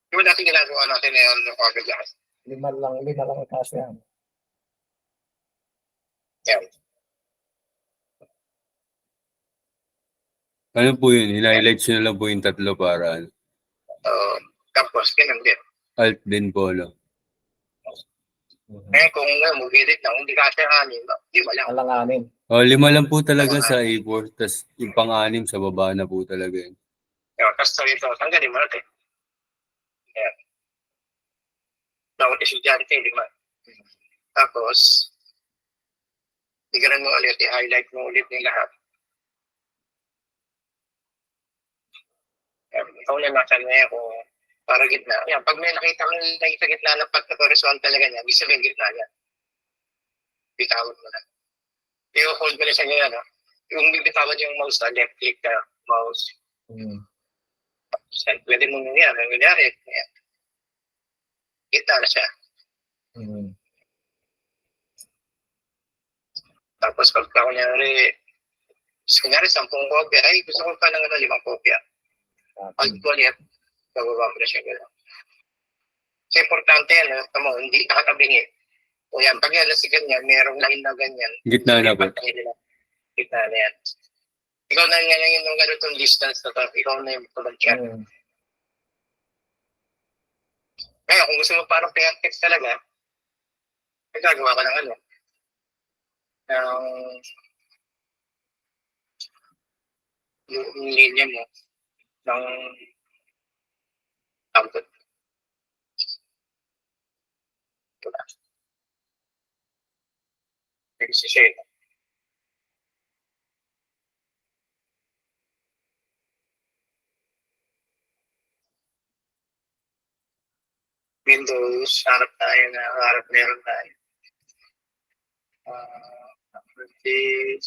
Di ba dati ginagawa natin na yung agad lahat? Lima lang itaas yan. Yan. Ano po yun? Hina-highlight nyo na lang po yung tatlo para Tapos, ganun din. alt din po, no? Kung mag-edit lang, hindi kasi anim, di ba lang? Alanganin. 5 lang po talaga sa A4, tas yung pang-6 sa baba na po talaga yun. Tapos ito, tanggalin mo natin. Yan. Bawat estudyante, di ba? Tapos, bigyan mo ulit, i-highlight mo ulit ng lahat. Ikaw na natin ngayon kung para gitna. Yan, pag may nakita kang sa gitna ng pagka-horizontal talaga niya, ibig sabihin gitna niya. Bitawan mo na. I-hold mo na siya ngayon, no? Yung bibitawan yung mouse, left click ka, mouse. Pwede mo nangyari. Nangyari. Gitna na siya. Tapos pagka kunyari 10 kopya, ay gusto ko pa ng 5 kopya. Pag ulit, bababa mo na siya gano'n. Kasi importante yan, hindi nakatabingi. O yan, pag nalasigan niya, merong line na ganyan. Gitna na po. Kita na yan. Ikaw na nga lang yung ganitong distance na to. Ikaw na yung tumansya. Kaya kung gusto mo parang preemptive talaga, ay gagawa ka ng ano. Ng yung linya mo ng output. Nagsishare. Windows, harap tayo na harap meron tayo. Properties.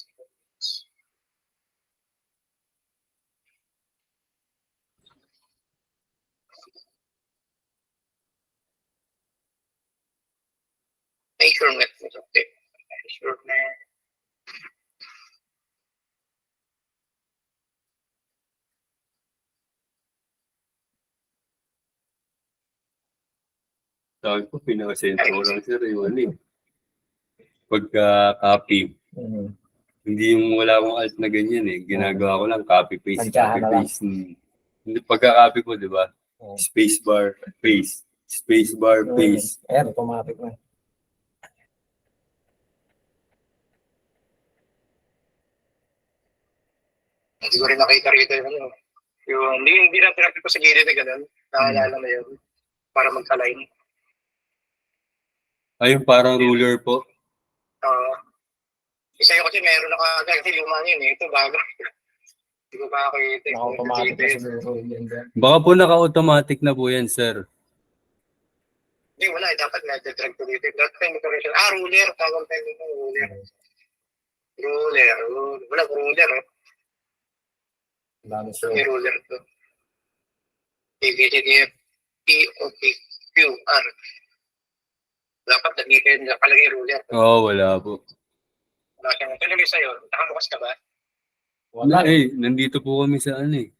Measurement. Okay. Measurement. Sabi ko, pinaka-sensor ko lang sir, yung ano eh. Pagka-copy, hindi yung wala akong alt na ganyan eh. Ginagawa ko lang copy-paste, Tantsahan na lang. copy-paste. Hindi pagka-copy ko, di ba? Spacebar, paste. Spacebar, paste. Ayan, automatic na. Hindi ko rin nakita rito yung ano. Yung, hindi na pinapit ko sa gilid na gano'n. Nakaalala mo yun. Para magka-line. Ayun, parang ruler po. Isa yun kasi meron na kagad. Kasi luma yun eh. Ito bago. Hindi ko makakita. Automatic na siguro yun dyan. Baka po naka-automatic na po yan, sir. Hindi, wala. Dapat na-drag ko dito. Dapat yung decoration. Ruler. Tawag tayo dito. Ruler. Ruler. Wala, ruler. Dami So, siya. may ruler to. PVDF, POPQR. Dapat nandito yung nakalagay ruler. Oo, wala po. Wala siyang talaga sa'yo. Nakabukas ka ba? Wala Eh, nandito po kami sa ano eh.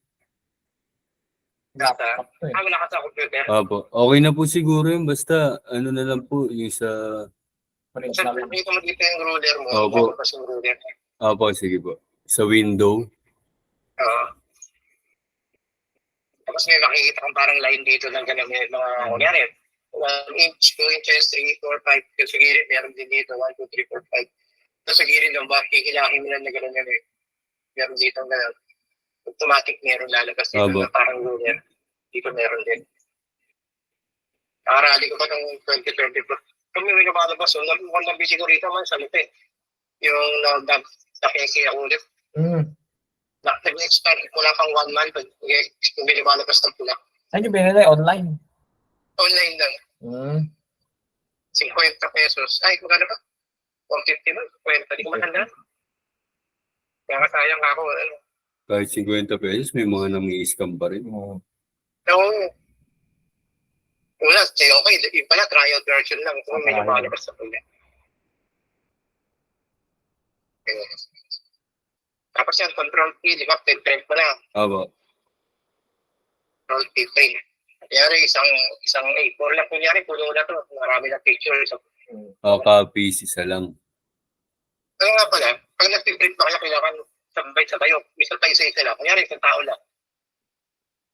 Laptop to eh. Wala ka sa computer. Opo. Okay na po siguro yun. Basta, ano na lang po, yung sa... Print So, na lang. dito mo dito yung ruler mo. Opo. Tapos yung ruler. Opo, sige po. Sa window. Tapos may makikita kang parang line dito ng ganun. May mga, kunyari, 1 inch, 2 inches, 3, 4, 5. Yung sa gilid, meron din dito, 1, 2, 3, 4, 5. Tapos sa gilid ng bar, kikilakin mo lang na gano'n yan eh. Meron dito ng gano'n. Automatic meron lalabas dito Abo. na parang ruler. Dito meron din. Nakarali ko pa ng 2024. Kung may lumalabas, so mukhang nabisi ko rito man sa lupi. Yung nakiki ako ulit. Nag-expire mula pang 1 month. Kung may lumalabas ng pula. Ano yung binili? Online? Online lang. 50 pesos. Ay, magkano ba? 150 ba? 50. Di ko matanda. Kaya sayang ako. Ano. Kahit 50 pesos, may mga nang-i-scam pa rin. Oo. Wala, okay. Yung pala, trial version lang. Kung may lumalabas sa pula. Tapos yan, control P, di ba? Print mo na. Opo. Control P, print. Kunyari, isang A4 lang. Kunyari, puno na to. Marami na pictures. Copy, isa lang. Ano nga pala, pag nag-print pa kaya kailangan sabay-sabay o isa tayo sa isa lang. Kunyari, isang tao lang.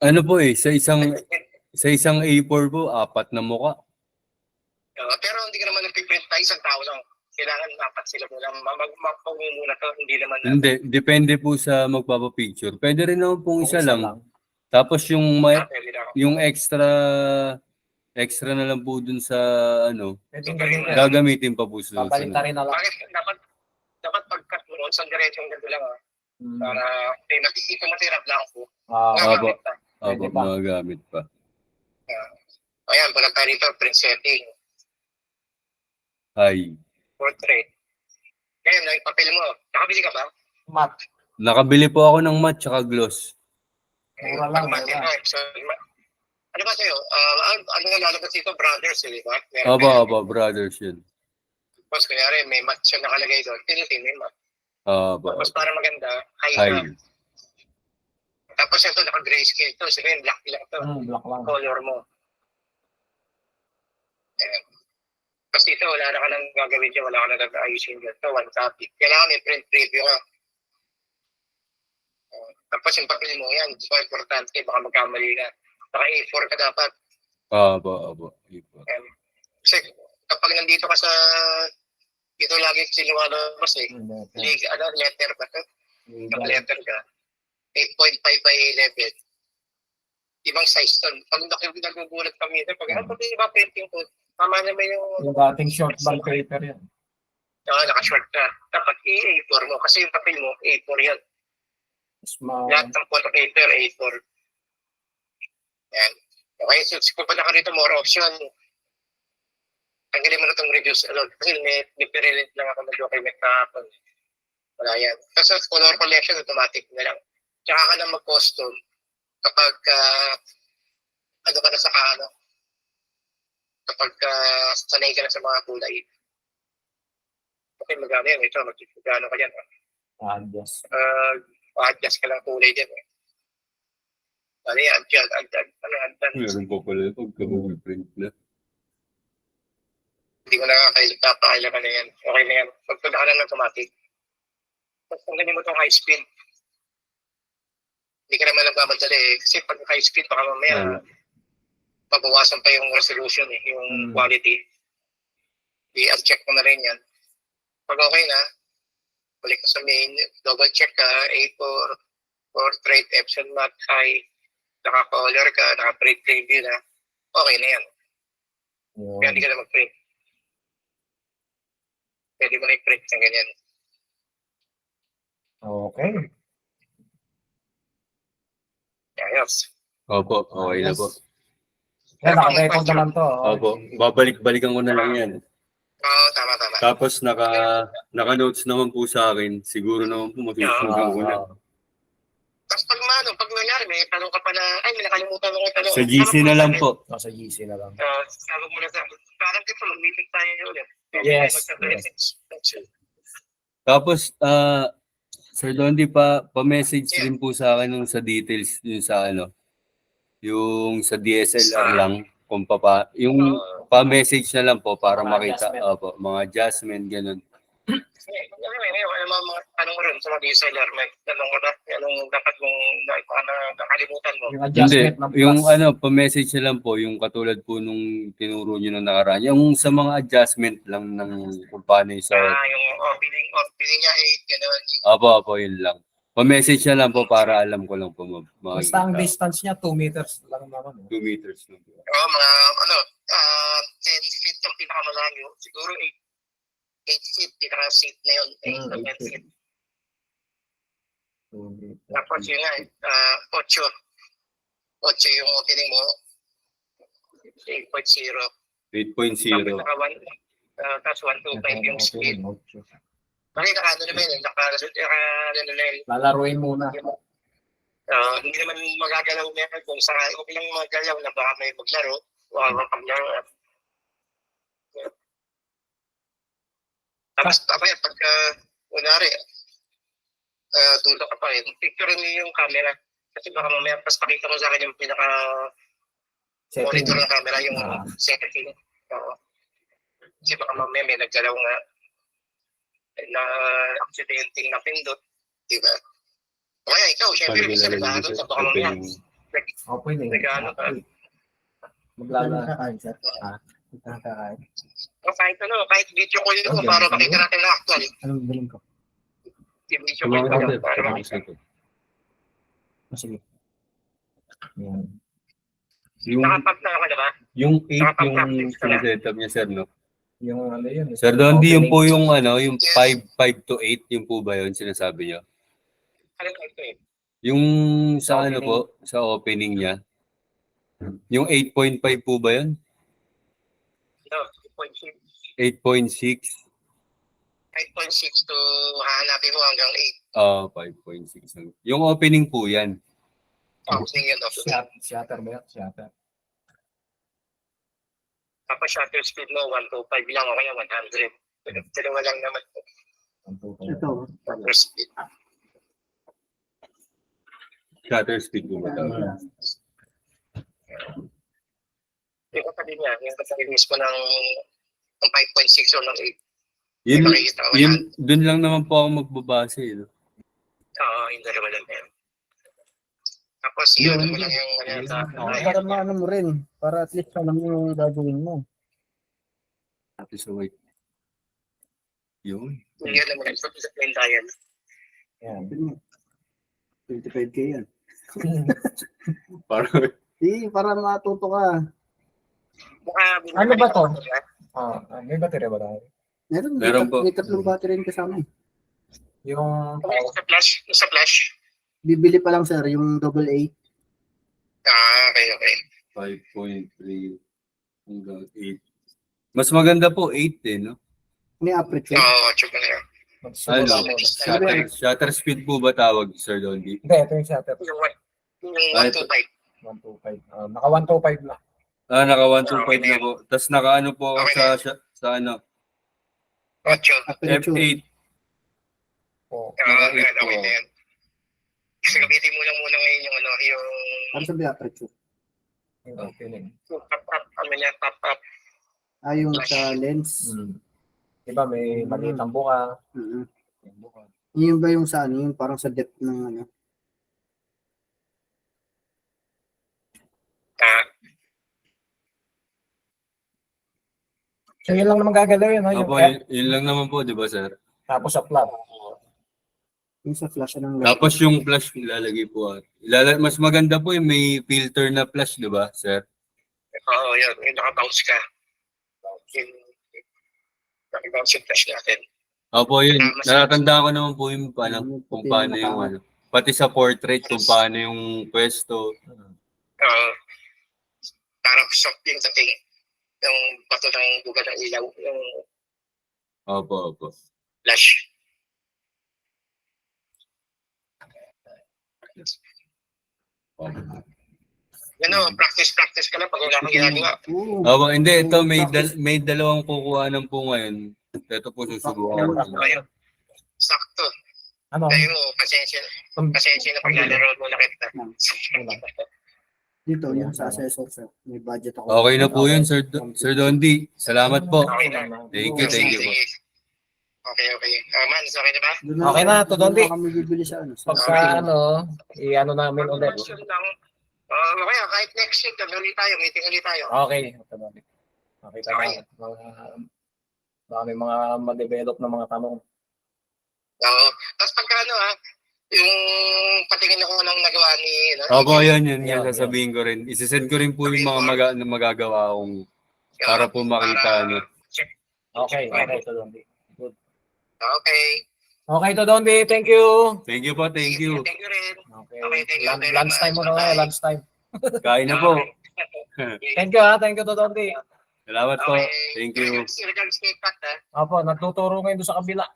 Ano po eh, sa isang A4 po, 4 na mukha. Pero hindi ka naman nag-print tayo, isang tao lang. Kailangan dapat sila muna. Magpapagmumuna muna to, hindi naman. Hindi, depende po sa magpapapicture. Pwede rin naman pong isa lang. Tapos yung yung extra na lang po dun sa ano, gagamitin pa po sa Papalitan rin na lang. Bakit dapat pag-cut mo noon, isang diretsong ganito lang. Para may nakikita mo tirap lang po. Opo, magagamit pa. Ayan, pala tayo rito, print setting. Ay. Portrait. Kaya, papel mo. Nakabili ka ba? Mat. Nakabili po ako ng matte tsaka gloss. Mura lang. So, ano ba sa'yo? Ano nga lalabas dito? Brothers, di ba? Opo, brothers yun. Tapos, kunyari, may matte siya nakalagay doon. Tinitin, may matte. Opo. Tapos, para maganda, high. Tapos, ito, naka-grayscale. Ito, sabihin, black lang ito. Black lang. Color mo. Ayan. Tapos dito, wala na ka nang gagawin dyan, wala ka nang gag-ayusin dyan. Ito, one copy. Kailangan may print preview ka. Tapos yung papel mo, yan, so importante, baka magkamali ka. Naka A4 ka dapat. Abo. Kasi kapag nandito ka sa, dito lagi sinuwalabas eh. Letter ba ito? Kapag letter ka, 8.5 by 11. Ibang size ton. Pag nagugulat kami, pag di ba printing ko, tama naman yung Yung ating short band paper yan. naka-short ka. Dapat A4 mo. Kasi yung papel mo, A4 yan. Lahat ng photo paper, A4. Yan. Okay, so kung pa nakarito more option, tanggalin mo na itong reduce alone. Kasi may pre-rent lang ako mag-document kahapon. Wala yan. Kasi color collection, automatic na lang. Tsaka ka na mag-custom kapag ano ka na sa kapag sanay ka na sa mga kulay. Okay, magano yan. Ito, magano ka yan. Yes. Adjust ka lang kulay dyan. Ano yan? Adjust. Meron pa pala ito. Print na. Hindi ko nakakailangan na yan. Okay na yan. Pagpunta ka lang ng automatic. Tapos kung ganyan mo itong high speed, hindi ka naman nagmamadali eh. Kasi pag high speed, baka mamaya pabawasan pa yung resolution eh, yung quality. I-uncheck mo na rin yan. Pag okay na, balik ka sa main, double check ka, A4, portrait, Epson matte, high, naka-color ka, naka-print preview na, okay na yan. Kaya hindi ka na mag-print. Pwede mo na i-print ng ganyan. Okay. Ayos. Opo, okay na po. Yan, naka-record naman to. Opo, babalik-balikan ko na lang yan. Oo, tama. Tapos naka-notes naman po sa akin. Siguro naman po matutunan ko na. Tapos pag nangyari, may tanong ka pa na, ay, may nakalimutan ko yung tanong. Sa GC na lang po. Sa GC na lang. Sabi mo na sa, parang dito, mag-meeting tayo ulit. Yes. Tapos, Sir Dondi, pa-message din po sa akin nung sa details yung sa yung sa DSLR lang kung yung pa-message na lang po para makita mga adjustment ganun. Mga tanong mo rin sa mga DSLR, may tanong mo na, anong dapat mong nakalimutan mo? Yung adjustment ng Yung pa-message na lang po, yung katulad po nung tinuro nyo na nakaraan, yung sa mga adjustment lang ng kung paano yung sa... yung opening niya, gano'n. Opo, yun lang. Pa-message na lang po para alam ko lang po. Basta ang distance niya, 2 meters lang naman. 2 meters lang po. Oo, mga 10 feet yung pinakamalayo. Siguro 8 feet, pinaka-seat na yun. 8 feet. Tapos yun nga, 8 yung opening mo. 8.0. 8.0. Tapos 125 yung speed. Bakit naka-ano naman yun? Naka-ano na yun. Lalaruin muna. Hindi naman magagalaw na yan kung saan okay lang magagalaw na baka may maglaro. Wala kang paglaro. Tapos pagka kunwari, tulog ka pa rin, picture niyo yung camera. Kasi baka mamaya, pas pakita mo sa akin yung pinaka-monitor ng camera, yung setting. Kasi baka mamaya may naggalaw nga na accidenting na pindot. Diba? O kaya ikaw, syempre, may salita doon sa baka mamaya. Pwede. Nag-ano ka. Maglalakad. Kahit video ko yun para makita natin na actual. Anong galing ko? Video ko yun para makita. Sige. Yan. Nakapag na ka na ba? Yung 8 yung setup niya, sir, no? Yung ano yun. Sir Dondi, yung po yung yung 5 to 8, yung po ba yun sinasabi niya? Ano ito eh? Yung sa po, sa opening niya, yung 8.5 po ba yun? No, 8.6. 8.6? 8.6 to hahanapin mo hanggang 5.6. Yung opening po yan. 8. Opening yun. Shatter ba yan? Shatter. Tapos shutter speed mo, 125 lang o kaya 100. Dalawa lang naman po. Ito. Shutter speed. Shutter speed po ba? Yung kapatid niya, yung kapatid mismo ng 5.6 o ng 8. Yun, Makikita ko yan. dun lang naman po ako magbabase. No? Oo, yung dalawa lang yan. Tapos yun mo lang yung Para maano mo rin. Para at least alam mo yung gagawin mo. Ate sa white. Yun. Hindi alam mo lang sa pintayan. Yan. 25K yan. Parang, Para matuto ka. Ano ba to? May battery ba tayo? Meron po. May tatlong battery rin kasama. Yung Sa flash. Bibili pa lang sir, yung AA. Okay. 5.3 hanggang 8. Mas maganda po 8 eh, no? May aperture. Oo, check mo na yun. Ano? Shutter speed po ba tawag, Sir Dolby? Hindi, ito yung shutter. Yung 125. 125. Naka 125 na. Naka 125 na po. Tapos naka ano po ako sa ano, 8. Aperture. F8. Okay na yan. Kasi gamitin mo lang muna ngayon yung yung Ano sabi aperture? top. Yung sa lens. Diba may maliit ang buka. Yun ba yung sa ano? Yung parang sa depth ng ano? So yun lang naman gagalaw no? Yung Opo, F, yun lang naman po, di ba, sir? tapos sa plug. Yung sa flash ng light. Tapos yung flash ilalagay po. Mas maganda po yung may filter na flash, di ba, sir? Oo, yun. Yung naka-bounce ka. Yung naka-bounce yung flash natin. Opo, yun. Natatandaan ko naman po yung kung paano yung ano. Pati sa portrait, kung paano yung pwesto. Parang soft yung dating. Yung bato ng buga ng ilaw. Yung Opo. flash. Yan o, practice ka lang pag wala kang ginagawa. Opo, hindi. Ito, may dalawang kukuhanan po ngayon. Ito po susubukan ko. Ayun. Sakto. Ano? Dahil mo, pasensya na paglalaro mo na kita. Dito, yung sa assessor sir. May budget ako. Okay na po yun, Sir Dondi. Salamat po. Okay na. Thank you po. Okay. Man, okay na ba? Okay na, to Dondi. Doon na kami bibili sa ano. Pagka i-ano namin ulit. Question lang. Okay, kahit next week, meeting ulit tayo. Okay. Okay tayo. Baka may mga ma-develop na mga tanong. Oo. Tapos pagka yung patingin ako ng nagawa ni... Opo, yun sasabihin ko rin. Isasend ko rin po yung mga magagawa kong para po makita. Okay, to Dondi. Good. Okay. Okay, to Dondi. Thank you. Thank you po, thank you. Thank you rin. Okay. Okay, thank you. Lunchtime muna kayo, lunchtime. Kain na po. Thank you thank you to Dondi. Salamat po. Thank you. Regards kay Pat, ha? Opo, nagtuturo ngayon doon sa kabila.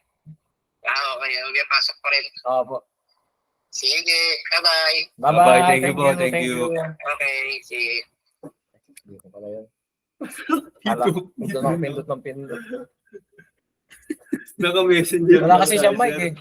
Okay. Okay, pasok pa rin. Opo. Sige, bye-bye. Bye-bye. Thank you po, thank you. Okay, sige. Dito pala yun. Hala, doon ako pindot ng pindot. Naka-messenger. Wala kasi siyang mic eh.